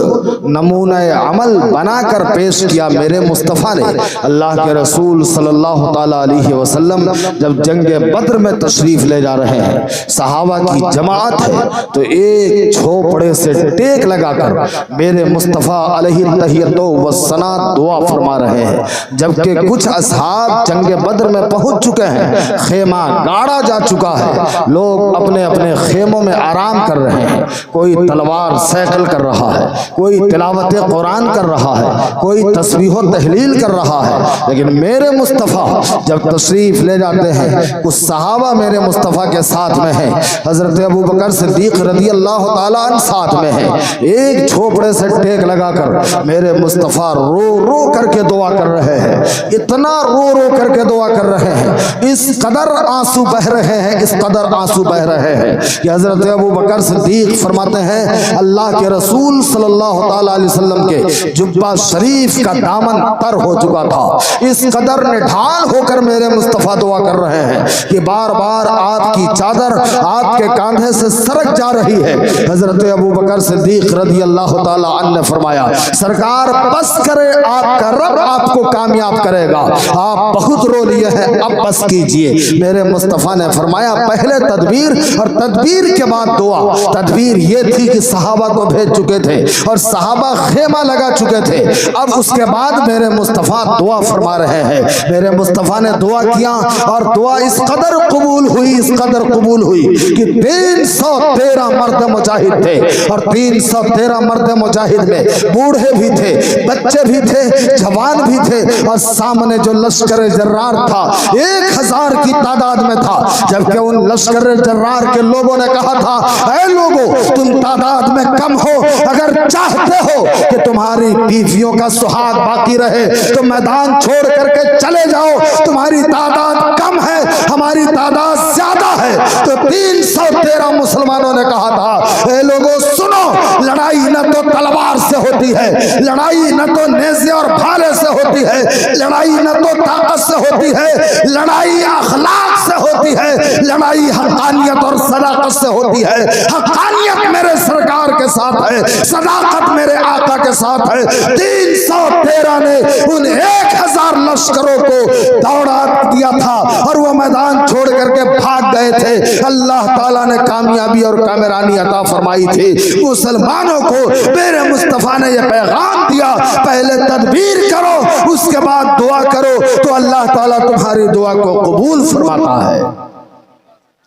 نمونہ عمل بنا کر پیش کیا میرے مصطفیٰ نے۔ اللہ کے رسول صلی اللہ تعالیٰ علیہ وسلم جب جنگ بدر میں تشریف لے جا رہے ہیں، صحابہ کی جماعت ہے، تو ایک جھوپڑے سے ٹیک لگا کر میرے مصطفیٰ علیہ تحیت و ثنا دعا فرما رہے ہیں، جبکہ کچھ اصحاب جنگ بدر میں پہنچ چکے ہیں، خیمہ گاڑا جا چکا ہے، لوگ اپنے اپنے خیموں میں آرام کر رہے ہیں، کوئی تلوار سیکل کر رہا ہے، کوئی تلاوت قرآن کر رہا ہے، کوئی تسبیح و تحلیل کر رہا ہے، لیکن میرے مصطفیٰ جب تشریف لے جاتے ہیں کچھ صحابہ میرے مصطفیٰ کے ساتھ میں ہیں، حضرت ابو بکر صدیق رضی اللہ تعالیٰ عنہ ساتھ میں ہیں، ایک جھوپڑے سے ٹیک لگا کر میرے مصطفیٰ رو رو کر کے دعا کر رہے ہیں، اتنا رو رو کر کے دعا کر رہے ہیں، اس قدر آنسو بہ رہے ہیں، اس قدر آنسو بہ رہے ہیں کہ حضرت ابو بکر صدیق فرماتے ہیں اللہ کے رسول صلی اللہ تعالیٰ علیہ وسلم کے جبہ شریف کا دامن تر ہو چکا تھا، اس قدر نڈھال ہو کر میرے مصطفیٰ دعا کر رہے ہیں کہ بار بار آپ کی چادر آپ کے کاندھے سے سرک جا رہی ہے۔ حضرت ابو بکر صدیق رضی اللہ تعالیٰ عنہ نے فرمایا سرکار بس کرے، آپ کا رب آپ کو کامیاب کرے گا، آپ بہت رو لیے ہیں اب بس کیجئے۔ میرے مصطفیٰ نے فرمایا پہلے تدبیر اور تدبیر کے بعد دعا۔ تدبیر یہ تھی کہ صحابہ کو بھیج چکے تھے اور صحابہ خیمہ لگا چکے تھے، اب اس کے بعد میرے مصطفیٰ دعا فرما رہے ہیں۔ میرے مصطفیٰ نے دعا کیا اور دعا اس قدر قبول ہوئی، اس قدر قبول ہوئی کہ 313 مرد مجاہد تھے، اور 313 مرد مجاہد میں بوڑھے بھی تھے، بچے بھی تھے، جوان بھی تھے، اور سامنے جو لشکر جرار تھا 1000 کی تعداد میں تھا، جبکہ ان لشکر جرار کے لوگوں نے کہا تھا اے لوگوں تم تعداد میں کم ہو، اگر چاہتے ہو کہ تمہاری بیویوں کا سہاگ باقی رہے تو میدان چھوڑ کر کے چلے جاؤ، تمہاری تعداد کم ہے ہماری تعداد زیادہ ہے۔ تو 313 مسلمانوں نے کہا تھا اے لوگوں سنو، لڑائی نہ تو تلوار سے ہوتی ہے، لڑائی نہ تو نیزے اور بھالے سے ہوتی ہے، لڑائی نہ تو طاقت سے ہوتی ہے، لڑائی اخلاق سے ہوتی ہے، لڑائی حقانیت اور صداقت سے ہوتی ہے۔ حقانیت میرے سرکار کے ساتھ ہے، صداقت میرے آقا کے ساتھ ہے۔ 313 نے ان 1000 لشکروں کو دوڑا دیا تھا اور وہ میدان چھوڑ کر کے بھاگ گئے تھے۔ اللہ تعالیٰ نے کامیابی اور کامرانی عطا فرمائی تھی۔ مسلمانوں کو میرے مصطفیٰ نے یہ پیغام دیا، پہلے تدبیر کرو، اس کے بعد دعا کرو تو اللہ تعالیٰ تمہاری دعا کو قبول فرماتا ہے۔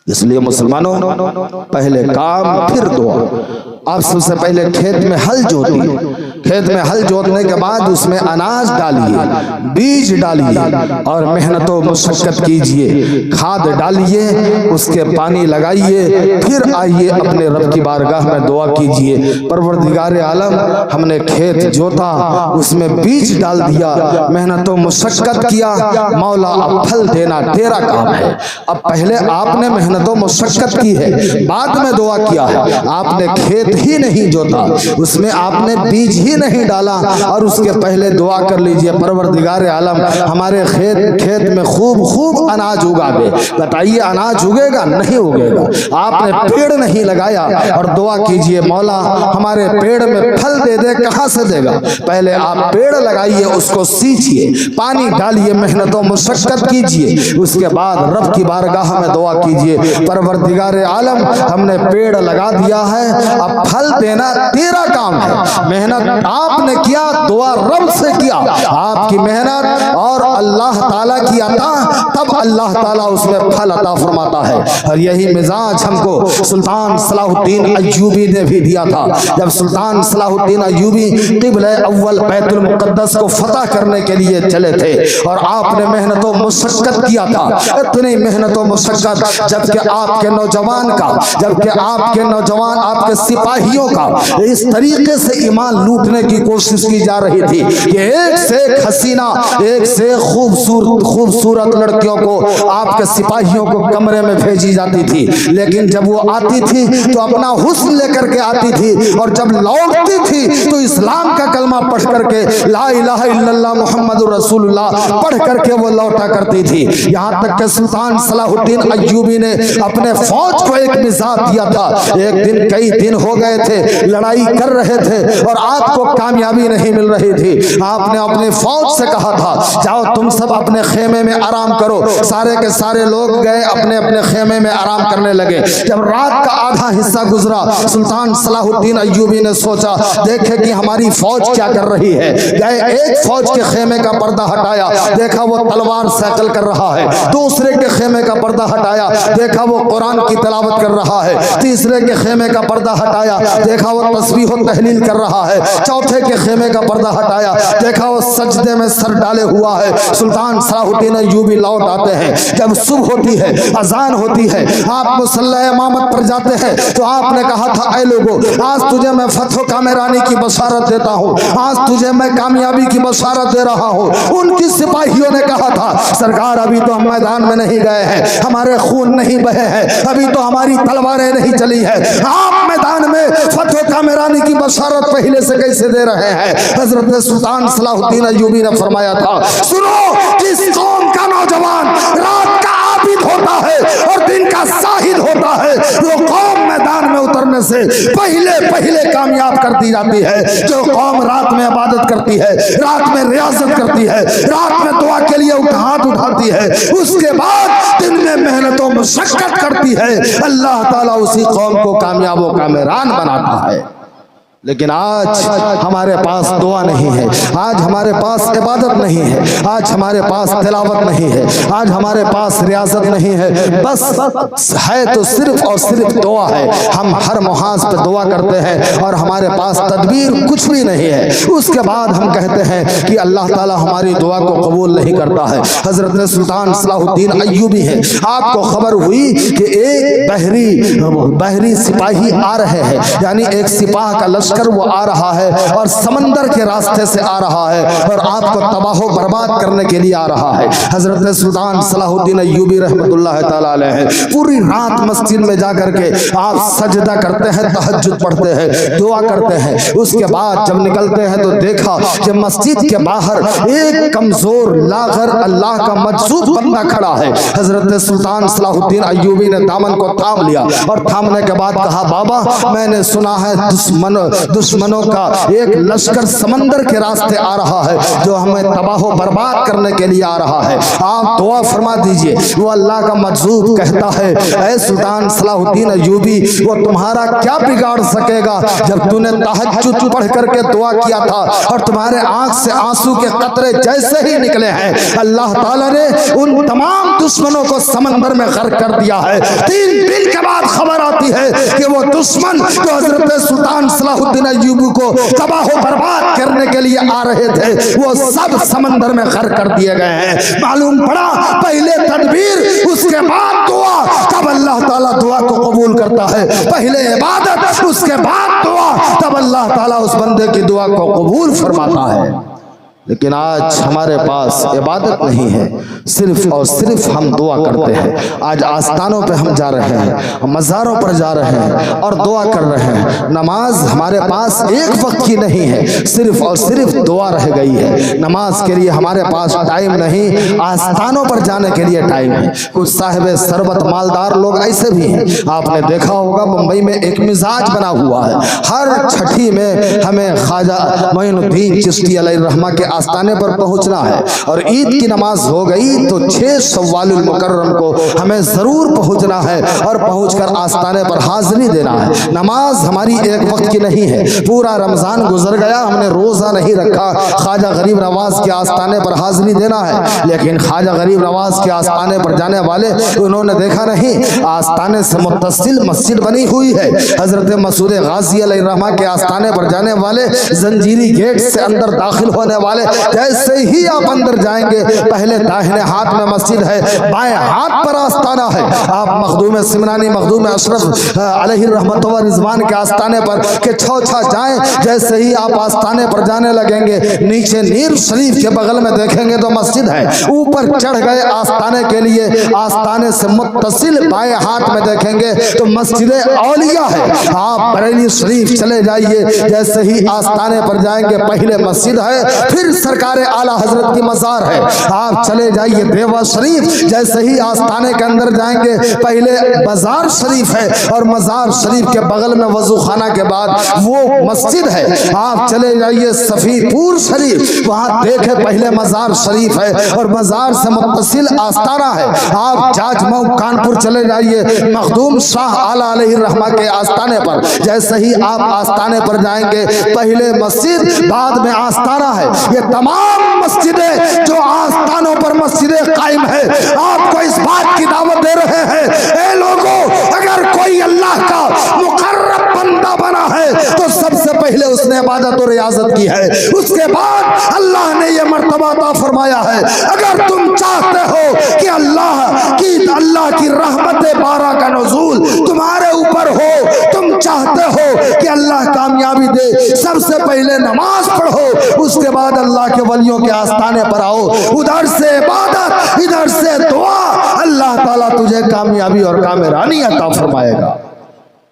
اس لیے مسلمانوں، پہلے کام پھر دعا۔ آپ سب سے پہلے کھیت میں ہل جوتیے، کھیت میں ہل جوتنے کے بعد اس میں اناج ڈالیے، بیج ڈالیے اور محنت و مشقت کیجئے، کھاد ڈالیے، اس کے پانی لگائیے، پھر آئیے اپنے رب کی بارگاہ میں دعا کیجئے، پروردگار عالم ہم نے کھیت جوتا، اس میں بیج ڈال دیا، محنت و مشقت کیا، مولا اب پھل دینا تیرا کام ہے۔ اب پہلے آپ نے محنت و مشقت کی ہے، بعد میں دعا کیا ہے۔ آپ نے کھیت ہی نہیں جوتا، اس میں آپ نے بیج ہی نہیں ڈالا اور اس کے پہلے دعا کر لیجئے، پروردگار عالم ہمارے کھیت میں خوب اناج اگا دے۔ بتائیے اناج اگے گا؟ نہیں اگے گا۔ آپ نے پیڑ نہیں لگایا اور دعا کیجئے مولا ہمارے پیڑ میں پھل دے دے، کہاں سے دے گا؟ پہلے آپ پیڑ لگائیے، اس کو سیچئے، پانی ڈالیے، محنت و مشقت کیجئے، اس کے بعد رب کی بارگاہ میں دعا کیجئے، پروردگار عالم ہم نے پیڑ لگا دیا ہے، اب پھل دینا تیرا کام ہے۔ محنت آپ نے کیا، دعا رب سے کیا، آپ کی محنت اور اللہ تعالیٰ کی عطا، تب اللہ تعالیٰ اس میں پھل عطا فرماتا ہے۔ اور یہی مزاج ہم کو سلطان صلاح الدین ایوبی نے بھی دیا تھا۔ جب سلطان صلاح الدین ایوبی قبلہ اول بیت المقدس کو فتح کرنے کے لیے چلے تھے اور آپ نے محنت و مشقت کیا تھا، اتنی محنت و مشقت، جبکہ آپ کے نوجوان آپ کے سپاہیوں کا اس طریقے سے ایمان لوٹنے کی کوشش کی جا رہی تھی کہ ایک سے ایک حسینہ، ایک سے خوبصورت لڑکیوں کو آپ کے سپاہیوں کو کمرے میں بھیجی جاتی تھی، لیکن جب وہ آتی تھی تو اپنا حسن لے کر کے آتی تھی اور جب لوٹتی تھی تو اسلام کا کلمہ پڑھ کر کے لا الہ الا اللہ محمد رسول اللہ پڑھ کر کے وہ لوٹا کرتی تھی۔ یہاں تک کہ سلطان صلاح الدین ایوبی نے اپنے فوج کو ایک مزاج دیا تھا۔ ایک دن کئی دن ہو گئے تھے، لڑائی کر رہے تھے اور آپ کو کامیابی نہیں مل رہی تھی۔ آپ نے اپنی فوج سے کہا تھا جاؤ تم سب اپنے خیمے میں آرام کرو۔ سارے کے سارے لوگ گئے، اپنے اپنے خیمے میں آرام کرنے لگے۔ جب رات کا آدھا حصہ گزرا، سلطان صلاح الدین ایوبی نے سوچا دیکھے کہ ہماری فوج کیا کر رہی ہے۔ گئے، ایک فوج کے خیمے کا پردہ ہٹایا، دیکھا وہ تلوار سیکل کر رہا ہے۔ دوسرے کے خیمے کا پردہ ہٹایا، دیکھا وہ قرآن کی تلاوت کر رہا ہے۔ تیسرے کے خیمے کا پردہ ہٹایا، دیکھا وہ تسبیح و تحلیل کر رہا ہے۔ چوتھے کے خیمے کا پردہ ہٹایا، دیکھا وہ سجدے میں سر ڈالے ہوا ہے۔ سلطان صلاح الدین ایوبی لوٹ آتے ہیں۔ جب صبح ہوتی ہے، اذان ہوتی ہے، آپ مصلی امامت پر جاتے ہیں تو آپ نے کہا تھا اے لوگو آج تجھے میں فتح و کامرانی کی بشارت دیتا ہوں، آج تجھے میں کامیابی کی بشارت دے رہا ہوں۔ ان کی سپاہیوں نے کہا تھا سرکار ابھی تو ہم میدان میں نہیں گئے ہیں، ہمارے خون نہیں بہے ہیں، ابھی تو ہماری تلواریں نہیں چلی ہیں، آپ میدان میں فتح و کامرانی کی بشارت پہلے سے کیسے دے رہے ہیں؟ حضرت سلطان صلاح الدین ایوبی نے فرمایا تھا سنو، جس قوم کا نوجوان رات کا عابد ہوتا ہے اور دن کا زاہد ہوتا ہے وہ قوم میدان میں اترنے سے پہلے کامیاب کر دی جاتی ہے۔ جو قوم رات میں عبادت کرتی ہے، رات میں ریاضت کرتی ہے، رات میں دعا کے لیے ہاتھ اٹھاتی ہے، اس کے بعد دن میں محنت و مشقت کرتی ہے، اللہ تعالیٰ اسی قوم کو کامیاب و کامران بناتا ہے۔ لیکن آج ہمارے پاس دعا نہیں ہے، آج ہمارے پاس عبادت نہیں ہے، آج ہمارے پاس تلاوت نہیں ہے، آج ہمارے پاس ریاضت نہیں ہے، بس ہے تو صرف اور صرف دعا ہے۔ ہم ہر محاذ پہ دعا کرتے ہیں اور ہمارے پاس تدبیر کچھ بھی نہیں ہے۔ اس کے بعد ہم کہتے ہیں کہ اللہ تعالیٰ ہماری دعا کو قبول نہیں کرتا ہے۔ حضرت سلطان صلاح الدین ایوبی ہے، آپ کو خبر ہوئی کہ ایک بحری سپاہی آ رہے ہیں، یعنی ایک سپاہ کا لشکر لشکر وہ آ رہا ہے اور سمندر کے راستے سے آ رہا ہے اور آپ کو تباہ و برباد کرنے کے لیے آ رہا ہے۔ حضرت سلطان صلاح الدین ایوبی رحمۃ اللہ تعالیٰ علیہ پوری رات مسجد میں جا کر کے آپ سجدہ کرتے ہیں، تہجد پڑھتے ہیں، دعا کرتے ہیں۔ اس کے بعد جب نکلتے ہیں تو دیکھا کہ مسجد کے باہر ایک کمزور لاغر اللہ کا مجذوب بندہ کھڑا ہے۔ حضرت سلطان صلاح الدین ایوبی نے دامن کو تھام لیا اور تھامنے کے بعد کہا، بابا میں نے سنا ہے دشمنوں کا ایک لشکر سمندر کے راستے آ رہا ہے جو ہمیں تباہ و برباد کرنے کے لیے آ رہا ہے، آپ دعا فرما دیجئے۔ وہ اللہ کا مجذوب کہتا ہے، اے سلطان صلاح الدین ایوبی، وہ تمہارا کیا بگاڑ سکے گا جب تو نے تہجد پڑھ کر کے دعا کیا تھا اور تمہارے آنکھ سے آنسو کے قطرے جیسے ہی نکلے ہیں، اللہ تعالیٰ نے ان تمام دشمنوں کو سمندر میں غرق کر دیا ہے۔ 3 دن کے بعد خبر آتی ہے کہ وہ دشمن جو حضرت سلطان صلاح الدین ایوبی کو تباہ و برباد کرنے کے لیے آ رہے تھے وہ سب سمندر میں غرق کر دیے گئے ہیں۔ معلوم پڑا پہلے تدبیر اس کے بعد دعا، تب اللہ تعالیٰ دعا کو قبول کرتا ہے۔ پہلے عبادت اس کے بعد دعا، تب اللہ تعالیٰ اس بندے کی دعا کو قبول فرماتا ہے۔ لیکن آج ہمارے پاس عبادت نہیں ہے، صرف اور صرف ہم دعا کرتے ہیں۔ آج آستانوں پہ ہم جا رہے ہیں، مزاروں پر جا رہے ہیں اور دعا کر رہے ہیں۔ نماز ہمارے پاس ایک وقت کی نہیں ہے، صرف اور صرف دعا رہ گئی ہے۔ نماز کے لیے ہمارے پاس ٹائم نہیں، آستانوں پر جانے کے لیے ٹائم ہے۔ کچھ صاحب ثروت مالدار لوگ ایسے بھی ہیں، آپ نے دیکھا ہوگا ممبئی میں ایک مزاج بنا ہوا ہے، ہر چھٹی میں ہمیں خواجہ معین الدین چشتی علیہ الرحمہ کے آستانے پر پہنچنا ہے، اور عید کی نماز ہو گئی تو 6 شوال المکرم کو ہمیں ضرور پہنچنا ہے اور پہنچ کر آستانے پر حاضری دینا ہے۔ نماز ہماری ایک وقت کی نہیں ہے، پورا رمضان گزر گیا ہم نے روزہ نہیں رکھا، خواجہ غریب نواز کے آستانے پر حاضری دینا ہے، لیکن خواجہ غریب نواز کے آستانے پر جانے والے انہوں نے دیکھا نہیں، آستانے سے متصل مسجد بنی ہوئی ہے۔ حضرت مسعود غازی علیہ الرحمہ کے آستانے پر جانے والے زنجیری گیٹ سے اندر داخل ہونے والے جیسے ہی آپ اندر جائیں گے پہلے داہنے ہاتھ میں مسجد ہے، بائیں ہاتھ پر آستانہ ہے۔ آپ مخدوم سمنانی مخدوم اشرف علیہ الرحمت و رضوان کے آستانے پر کہ چھوچھا جائیں، جیسے ہی آپ آستانے پر جانے لگیں گے نیچے نیر شریف کے بغل میں دیکھیں گے تو مسجد ہے، اوپر چڑھ گئے آستانے کے لیے، آستانے سے متصل بائیں ہاتھ میں دیکھیں گے تو مسجد اولیاء ہے۔ آپ بریلی شریف چلے جائیے، جیسے ہی آستانے پر جائیں گے پہلے مسجد ہے، پھر سرکار اعلیٰ حضرت کی مزار ہے۔ آپ چلے جائیے دیوا شریف، جیسے ہی آستانے کے اندر جائیں گے پہلے بازار شریف ہے اور مزار شریف کے بغل میں وضو خانہ کے بعد وہ مسجد ہے۔ آپ چلے جائیے صفی پور شریف، وہاں دیکھے پہلے مزار شریف ہے اور مزار سے متصل آستانہ ہے۔ آپ جاج مئو کانپور چلے جائیے مخدوم شاہ اعلیٰ علیہ الرحمہ کے آستانے پر، جیسے ہی آپ آستانے پر جائیں گے پہلے مسجد بعد میں آستانہ ہے۔ یہ تمام مسجدیں جو آستانوں پر مسجدیں قائم ہے آپ کو اس بات کی دعوت دے رہے ہیں، اے لوگوں اگر کوئی اللہ کا مقرب بندہ بنا ہے تو سب سے پہلے اس نے عبادت و ریاضت کی ہے، اس کے بعد اللہ نے یہ مرتبہ عطا فرمایا ہے۔ اگر تم چاہتے ہو کہ اللہ کی رحمت بارہ کا نزول تمہارے اوپر ہو، تم چاہتے ہو کہ اللہ کامیابی دے، سب سے پہلے نماز پڑھو، اس کے بعد اللہ کے ولیوں کے آستانے پر آؤ، ادھر سے عبادت ادھر سے دعا، اللہ تعالیٰ تجھے کامیابی اور کامرانی عطا فرمائے گا۔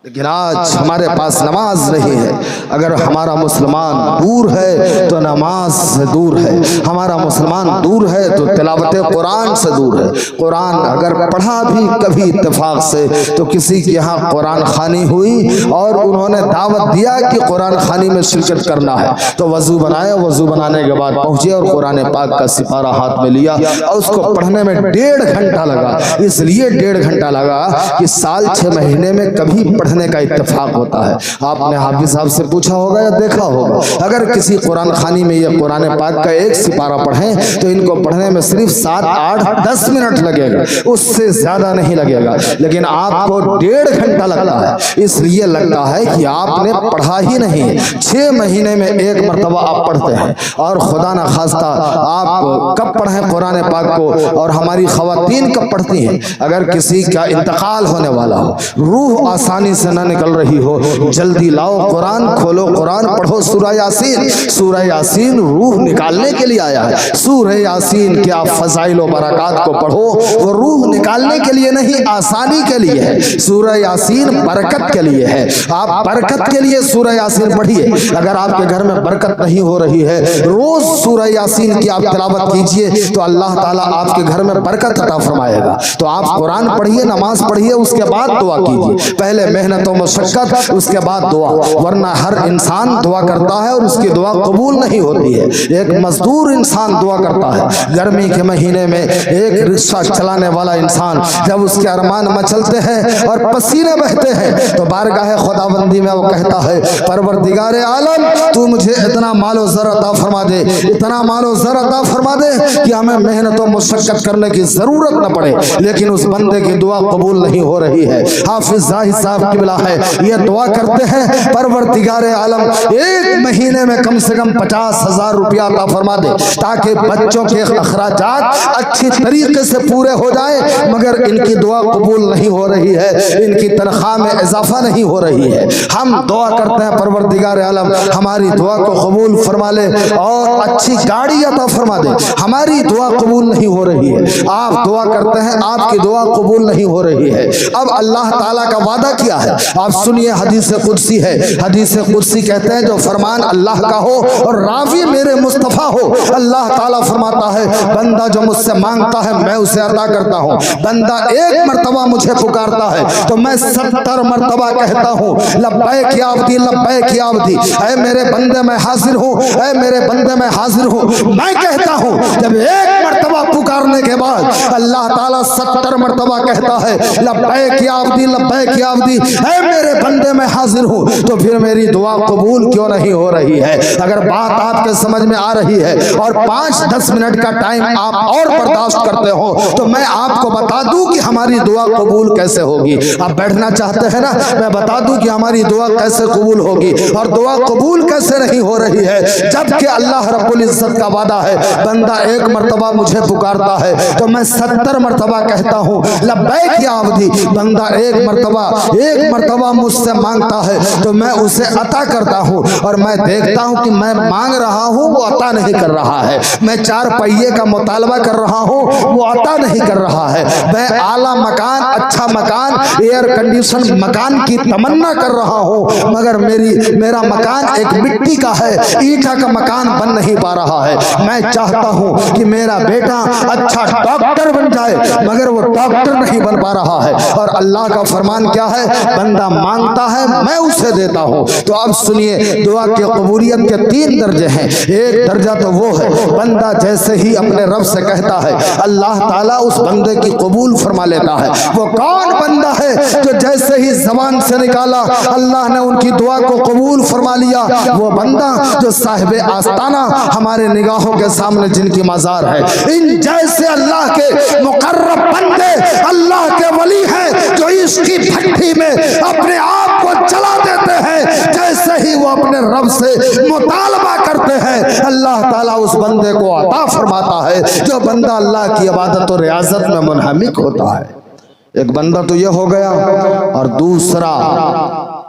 لیکن آج ہمارے پاس نماز نہیں ہے۔ اگر ہمارا مسلمان دور ہے تو نماز سے دور ہے، ہمارا مسلمان دور ہے تو تلاوت قرآن سے دور ہے۔ قرآن اگر پڑھا بھی کبھی اتفاق سے تو کسی کے یہاں قرآن خوانی ہوئی اور انہوں نے دعوت دیا کہ قرآن خوانی میں شرکت کرنا ہے تو وضو بنایا، وضو بنانے کے بعد پہنچے اور قرآن پاک کا سپارہ ہاتھ میں لیا اور اس کو پڑھنے میں 1.5 گھنٹہ لگا۔ اس لیے 1.5 گھنٹہ لگا کہ سال 6 مہینے میں کبھی پڑھنے کا اتفاق ہوتا ہے۔ آپ نے حافظ صاحب سے پوچھا ہوگا یا دیکھا ہوگا، اگر کسی قرآن خوانی میں یہ قرآن پاک کا ایک سپارہ پڑھیں تو ان کو پڑھنے میں صرف 7, 8, 10 منٹ لگے گا، اس سے زیادہ نہیں لگے گا، لیکن آپ کو 1.5 گھنٹہ لگتا ہے۔ اس لیے لگتا ہے کہ آپ نے پڑھا ہی نہیں، 6 مہینے میں ایک مرتبہ آپ پڑھتے ہیں، اور خدا نہ خواستہ آپ کب پڑھیں قرآن پاک کو، اور ہماری خواتین کب پڑھتی ہیں؟ اگر کسی کا انتقال ہونے والا ہو، روح آسانی سے نہ نکل رہی ہو، جلدی لاؤ قرآن کھولو، قرآن پڑھو، سورہ یاسین۔ سورہ یاسین روح نکالنے کے لیے آیا ہے۔ سورہ یاسین کے آپ فضائل و برکات کو پڑھو، وہ روح نکالنے کے لیے نہیں، آسانی کے لیے ہے۔ سورہ یاسین برکت کے لیے ہے، آپ برکت کے لیے سورہ یاسین پڑھیے۔ اگر آپ کے گھر میں برکت نہیں ہو رہی ہے، روز سورہ یاسین کی آپ تلاوت کیجئے تو اللہ تعالیٰ آپ کے گھر میں برکت عطا فرمائے گا۔ تو آپ قرآن پڑھیے، نماز پڑھیے، اس کے بعد دعا کیجئے۔ پہلے محنت و مشقت، اس کے بعد دعا، ورنہ ہر انسان دعا کرتا ہے اور اس کی دعا قبول نہیں ہوتی ہے۔ ایک مزدور انسان دعا کرتا ہے، گرمی کے مہینے میں ایک رکشہ چلانے والا انسان جب اس کے ارمان مچلتے ہیں اور پسینے بہتے ہیں تو بارگاہ خداوندی میں وہ کہتا ہے پروردگار عالم تو مجھے اتنا مال و زر عطا فرما دے، اتنا مال و زر عطا فرما دے کہ ہمیں محنت و مشقت کرنے کی ضرورت نہ پڑے۔ لیکن اس بندے کی دعا قبول نہیں ہو رہی ہے۔ حافظ زاہد صاحب قبلہ ہے، یہ دعا کرتے ہیں پروردگار عالم ایک مہینے میں کم سے کم 50,000 روپیہ عطا فرما دے تاکہ بچوں کے اخراجات اچھی طریقے سے پورے ہو جائیں، مگر ان کی دعا قبول نہیں ہو رہی ہے، ان کی تنخواہ میں اضافہ نہیں ہو رہی ہے۔ ہم دعا کرتے ہیں پروردگار عالم ہماری دعا کو قبول فرما لے اور اچھی گاڑی عطا فرما دے، ہماری دعا قبول نہیں ہو رہی ہے۔ آپ دعا کرتے ہیں، آپ کی دعا قبول نہیں ہو رہی ہے۔ اب اللہ تعالیٰ کا وعدہ کیا ہے آپ سنیے، حدیث قدسی ہے۔ حدیث قدسی کہتے ہیں جو فرمان اللہ کا ہو اور راوی میرے مصطفیٰ ہو، اللہ تعالیٰ فرماتا ہے بندہ جو مجھ سے مانگتا ہے میں اسے عطا کرتا ہوں۔ بندہ ایک مرتبہ مجھے پکارتا ہے تو میں 70 مرتبہ کہتا ہوں لبیک یا عبدی، لبیک یا عبدی، اے میرے بندے میں حاضر ہوں، اے میرے بندے میں حاضر ہوں۔ میں کہتا ہوں جب ایک مرتبہ پکارنے کے بعد اللہ تعالیٰ 70 مرتبہ کہتا ہے لبیک یا عبدی، لبیک یا عبدی، اے میرے بندے میں حاضر ہوں، تو پھر میری دعا قبول کیوں نہیں ہو رہی ہے؟ اگر بات آپ کے سمجھ میں آ رہی ہے اور 5-10 منٹ کا ٹائم آپ اور برداشت کرتے ہو تو میں آپ کو بتا دوں کہ ہماری دعا قبول کیسے ہوگی۔ آپ بیٹھنا چاہتے ہیں نا، میں بتا دوں کہ ہماری دعا کیسے قبول ہوگی اور دعا قبول کیسے نہیں ہو رہی ہے، جبکہ اللہ رب العزت کا وعدہ ہے بندہ ایک مرتبہ مجھے پکارتا ہے تو میں 70 مرتبہ کہتا ہوں لبیک یا عبدی، بندہ ایک مرتبہ مجھ سے مانگتا ہے تو میں اسے عطا کرتا ہوں، اور میں دیکھتا ہوں کہ میں مانگ رہا ہوں وہ عطا نہیں کر رہا ہے، میں 4 پہیے کا مطالبہ کر رہا ہوں وہ عطا نہیں کر رہا ہے، میں اعلیٰ مکان، اچھا مکان، ایئر کنڈیشن مکان کی تمنا کر رہا ہوں، مگر میرا مکان ایک مٹی کا ہے، اینٹا کا مکان بن نہیں پا رہا ہے۔ میں چاہتا ہوں کہ میرا بیٹا اچھا ڈاکٹر بن جائے، مگر وہ ڈاکٹر نہیں بن پا رہا ہے، اور اللہ کا فرمان کیا ہے بندہ مانگتا ہے میں اسے دیتا ہوں۔ تو اب سنیے دعا کی قبولیت کے 3 درجے ہیں۔ ایک درجہ تو وہ ہے بندہ جیسے ہی اپنے رب سے کہتا ہے اللہ تعالیٰ اس بندے کی قبول فرما لیتا ہے۔ وہ کون بندہ ہے جو جیسے ہی زبان سے نکالا اللہ نے ان کی دعا کو قبول فرما لیا؟ وہ بندہ جو صاحب آستانہ ہمارے نگاہوں کے سامنے جن کی مزار ہے، ان جیسے اللہ کے مقرب بندے اللہ کے ولی ہیں جو اس کی بھٹی میں اپنے آپ کو چلا دیتے ہیں، جیسے ہی وہ اپنے رب سے مطالبہ کرتے ہیں اللہ تعالیٰ اس بندے کو عطا فرماتا ہے۔ جو بندہ اللہ کی عبادت و ریاضت میں منہمک ہوتا ہے، ایک بندہ تو یہ ہو گیا، اور دوسرا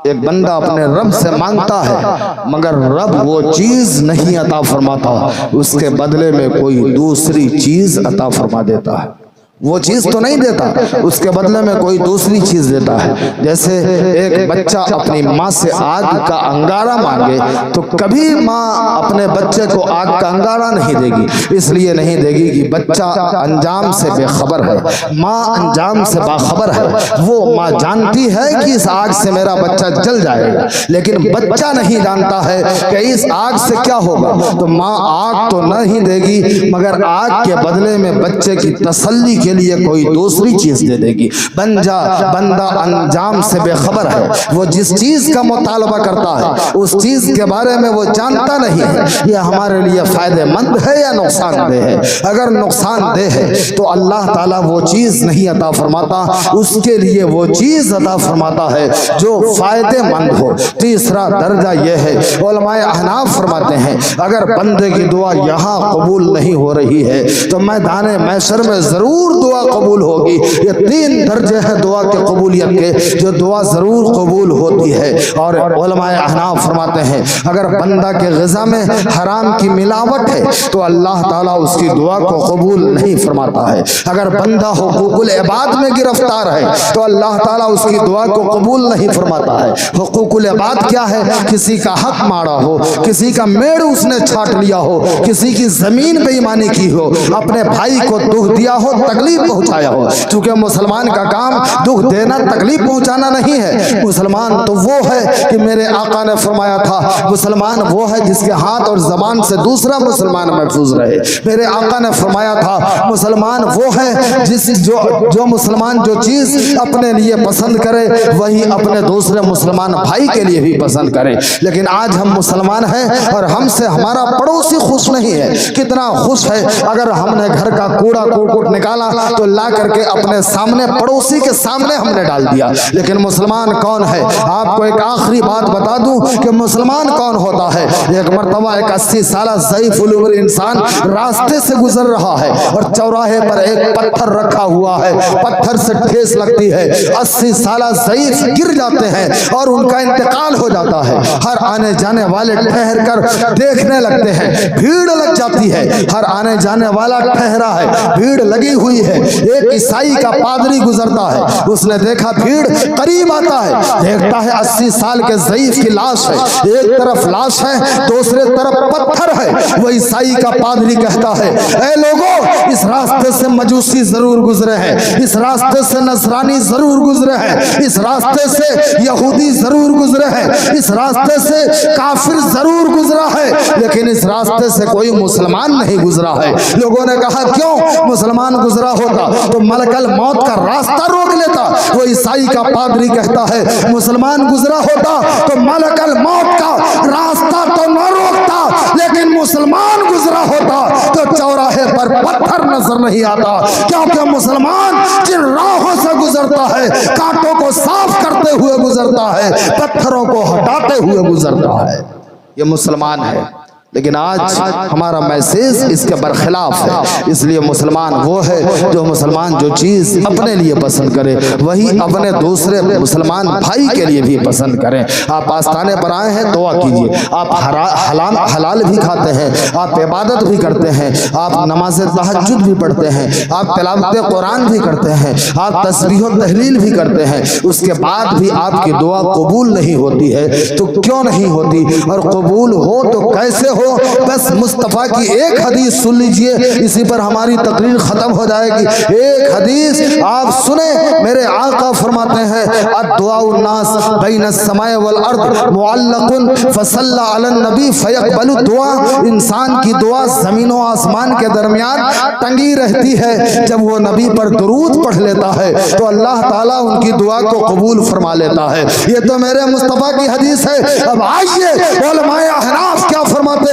ایک بندہ اپنے رب سے مانگتا ہے مگر رب وہ چیز نہیں عطا فرماتا، اس کے بدلے میں کوئی دوسری چیز عطا فرما دیتا ہے۔ وہ چیز تو نہیں دیتا، اس کے بدلے میں کوئی دوسری چیز دیتا ہے۔ جیسے ایک بچہ اپنی ماں سے آگ کا انگارہ مانگے تو کبھی ماں اپنے بچے کو آگ کا انگارہ نہیں دے گی، اس لیے نہیں دے گی کہ بچہ انجام سے بے خبر ہے، ماں انجام سے باخبر ہے۔ وہ ماں جانتی ہے کہ اس آگ سے میرا بچہ جل جائے گا، لیکن بچہ نہیں جانتا ہے کہ اس آگ سے کیا ہوگا، تو ماں آگ تو نہیں دے گی مگر آگ کے بدلے میں بچے کی تسلی کے لیے کوئی دوسری چیز دے دے گی۔ بندہ انجام سے بے خبر ہے، وہ جس چیز کا مطالبہ کرتا ہے اس چیز کے بارے میں وہ جانتا نہیں ہے یہ ہمارے لیے فائدہ مند ہے یا نقصان دہ ہے۔ اگر نقصان دہ ہے تو اللہ تعالیٰ وہ چیز نہیں عطا فرماتا، اس کے لیے وہ چیز عطا فرماتا ہے جو فائدہ مند ہو۔ تیسرا درجہ یہ ہے، علماء احناف فرماتے ہیں اگر بندے کی دعا یہاں قبول نہیں ہو رہی ہے تو میدان محشر میں ضرور ضرور دعا قبول ہوگی۔ یہ 3 درجے ہیں دعا کے قبولیت کے، جو دعا ضرور قبول ہوتی ہے۔ اور علماء احناف فرماتے ہیں اگر بندہ کے غذا میں حرام کی ملاوٹ ہے تو اللہ تعالیٰ اس کی دعا کو قبول نہیں فرماتا ہے۔ اگر بندہ حقوق العباد میں گرفتار ہے تو اللہ تعالیٰ اس کی دعا کو قبول نہیں فرماتا ہے۔ حقوق العباد کیا ہے؟ کسی کا حق مارا ہو، کسی کا میڑ اس نے چھاٹ لیا ہو، کسی کی زمین بے ایمانی کی ہو، اپنے بھائی کو دکھ دیا ہو، تکلیف پہنچایا ہو۔ چونکہ مسلمان کا کام دکھ دینا، تکلیف پہنچانا نہیں ہے۔ مسلمان تو وہ ہے کہ میرے آقا نے فرمایا تھا مسلمان وہ ہے جس کے ہاتھ اور زبان سے دوسرا مسلمان محفوظ رہے۔ میرے آقا نے فرمایا تھا مسلمان وہ ہے جو مسلمان جو چیز اپنے لیے پسند کرے وہی اپنے دوسرے مسلمان بھائی کے لیے بھی پسند کرے۔ لیکن آج ہم مسلمان ہیں اور ہم سے ہمارا پڑوسی خوش نہیں ہے۔ کتنا خوش ہے اگر ہم نے گھر کا کوڑا کوٹ نکالا تو لا کر کے اپنے سامنے پڑوسی کے سامنے ہم نے ڈال دیا۔ لیکن مسلمان کون ہے؟ آپ کو ایک آخری بات بتا دوں کہ مسلمان کون ہوتا ہے۔ ایک مرتبہ ایک 80 سالہ ضعیف العمر انسان راستے سے گزر رہا ہے اور چوراہے پر ایک پتھر رکھا ہوا ہے، پتھر سے ٹھیس لگتی ہے، 80 سالہ ضعیف گر جاتے ہیں اور ان کا انتقال ہو جاتا ہے۔ ہر آنے جانے والے ٹھہر کر دیکھنے لگتے ہیں، بھیڑ لگ جاتی ہے، ہر آنے جانے والا ٹھہرا ہے، بھیڑ لگی ہوئی ہے۔ ایک عیسائی کا پادری گزرتا ہے، اس نے دیکھا بھیڑ قریب آتا ہے، دیکھتا ہے 80 سال کے ضعیف کی لاش ہے، ایک طرف لاش ہے دوسرے طرف پتھر ہے۔ وہ عیسائی کا پادری کہتا ہے اے لوگوں، اس راستے سے مجوسی ضرور گزرے ہیں، اس راستے سے نصرانی ضرور گزرے ہیں، اس راستے سے یہودی ضرور گزرے ہیں، اس راستے سے کافر ضرور گزرا ہے، لیکن اس راستے سے کوئی مسلمان نہیں گزرا ہے۔ لوگوں نے کہا کیوں؟ مسلمان گزرا ہوتا تو ملک الموت کا راستہ روک لیتا۔ وہ عیسائی کا پادری کہتا ہے مسلمان گزرا ہوتا تو ملک الموت کا راستہ تو نہ روکتا، لیکن مسلمان گزرا ہوتا تو چوراہے پر پتھر نظر نہیں آتا، کیونکہ مسلمان جن راہوں سے گزرتا ہے کانٹوں کو صاف کرتے ہوئے گزرتا ہے، پتھروں کو ہٹاتے ہوئے گزرتا ہے۔ یہ مسلمان ہے۔ لیکن آج ہمارا میسیج اس کے برخلاف ہے۔ اس لیے مسلمان وہ ہے جو مسلمان جو چیز اپنے لیے پسند کرے وہی اپنے دوسرے مسلمان بھائی کے لیے بھی پسند کریں۔ آپ آستانے پر آئے ہیں، دعا کیجئے۔ آپ حلال بھی کھاتے ہیں، آپ عبادت بھی کرتے ہیں، آپ نماز تہجد بھی پڑھتے ہیں، آپ تلاوت قرآن بھی کرتے ہیں، آپ تسبیح و تحلیل بھی کرتے ہیں، اس کے بعد بھی آپ کی دعا قبول نہیں ہوتی ہے تو کیوں نہیں ہوتی؟ اور قبول ہو تو کیسے ہو؟ بس مصطفیٰ کی ایک حدیث سن لیجئے، اسی پر ہماری تقریر ختم ہو جائے گی۔ ایک حدیث آپ سنیں، میرے آقا فرماتے ہیں الدعاء الناس بین السماء والارض معلق فصلی علی النبی فیقبل الدعاء۔ انسان کی دعا زمین و آسمان کے درمیان ٹنگی رہتی ہے، جب وہ نبی پر درود پڑھ لیتا ہے تو اللہ تعالیٰ ان کی دعا کو قبول فرما لیتا ہے۔ یہ تو میرے مصطفیٰ کی حدیث ہے۔ اب آئیے علماء احناف کیا فرماتے ہیں۔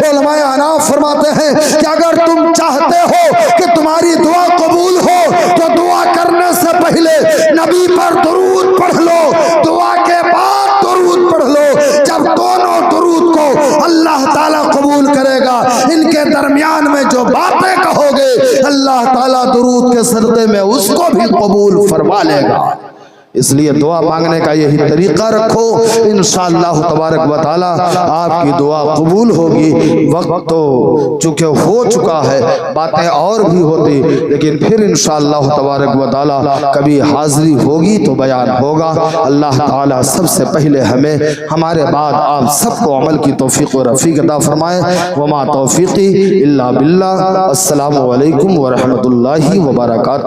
علماء احناف فرماتے ہیں کہ اگر تم چاہتے ہو کہ تمہاری دعا قبول ہو تو دعا کرنے سے پہلے نبی پر درود پڑھ لو، دعا کے بعد درود پڑھ لو۔ جب دونوں درود کو اللہ تعالیٰ قبول کرے گا، ان کے درمیان میں جو باتیں کہو گے اللہ تعالیٰ درود کے صدقے میں اس کو بھی قبول فرما لے گا۔ اس لیے دعا مانگنے کا یہی طریقہ رکھو، انشاءاللہ تبارک و تعالی آپ کی دعا قبول ہوگی۔ وقت تو چونکہ ہو چکا ہے، باتیں اور بھی ہوتی، لیکن پھر انشاءاللہ تبارک و تعالی کبھی حاضری ہوگی تو بیان ہوگا۔ اللہ تعالی سب سے پہلے ہمیں، ہمارے بعد آپ سب کو عمل کی توفیق و رفیق عطا فرمائے۔ وما توفیقی الا باللہ۔ السلام علیکم ورحمۃ اللہ وبرکاتہ۔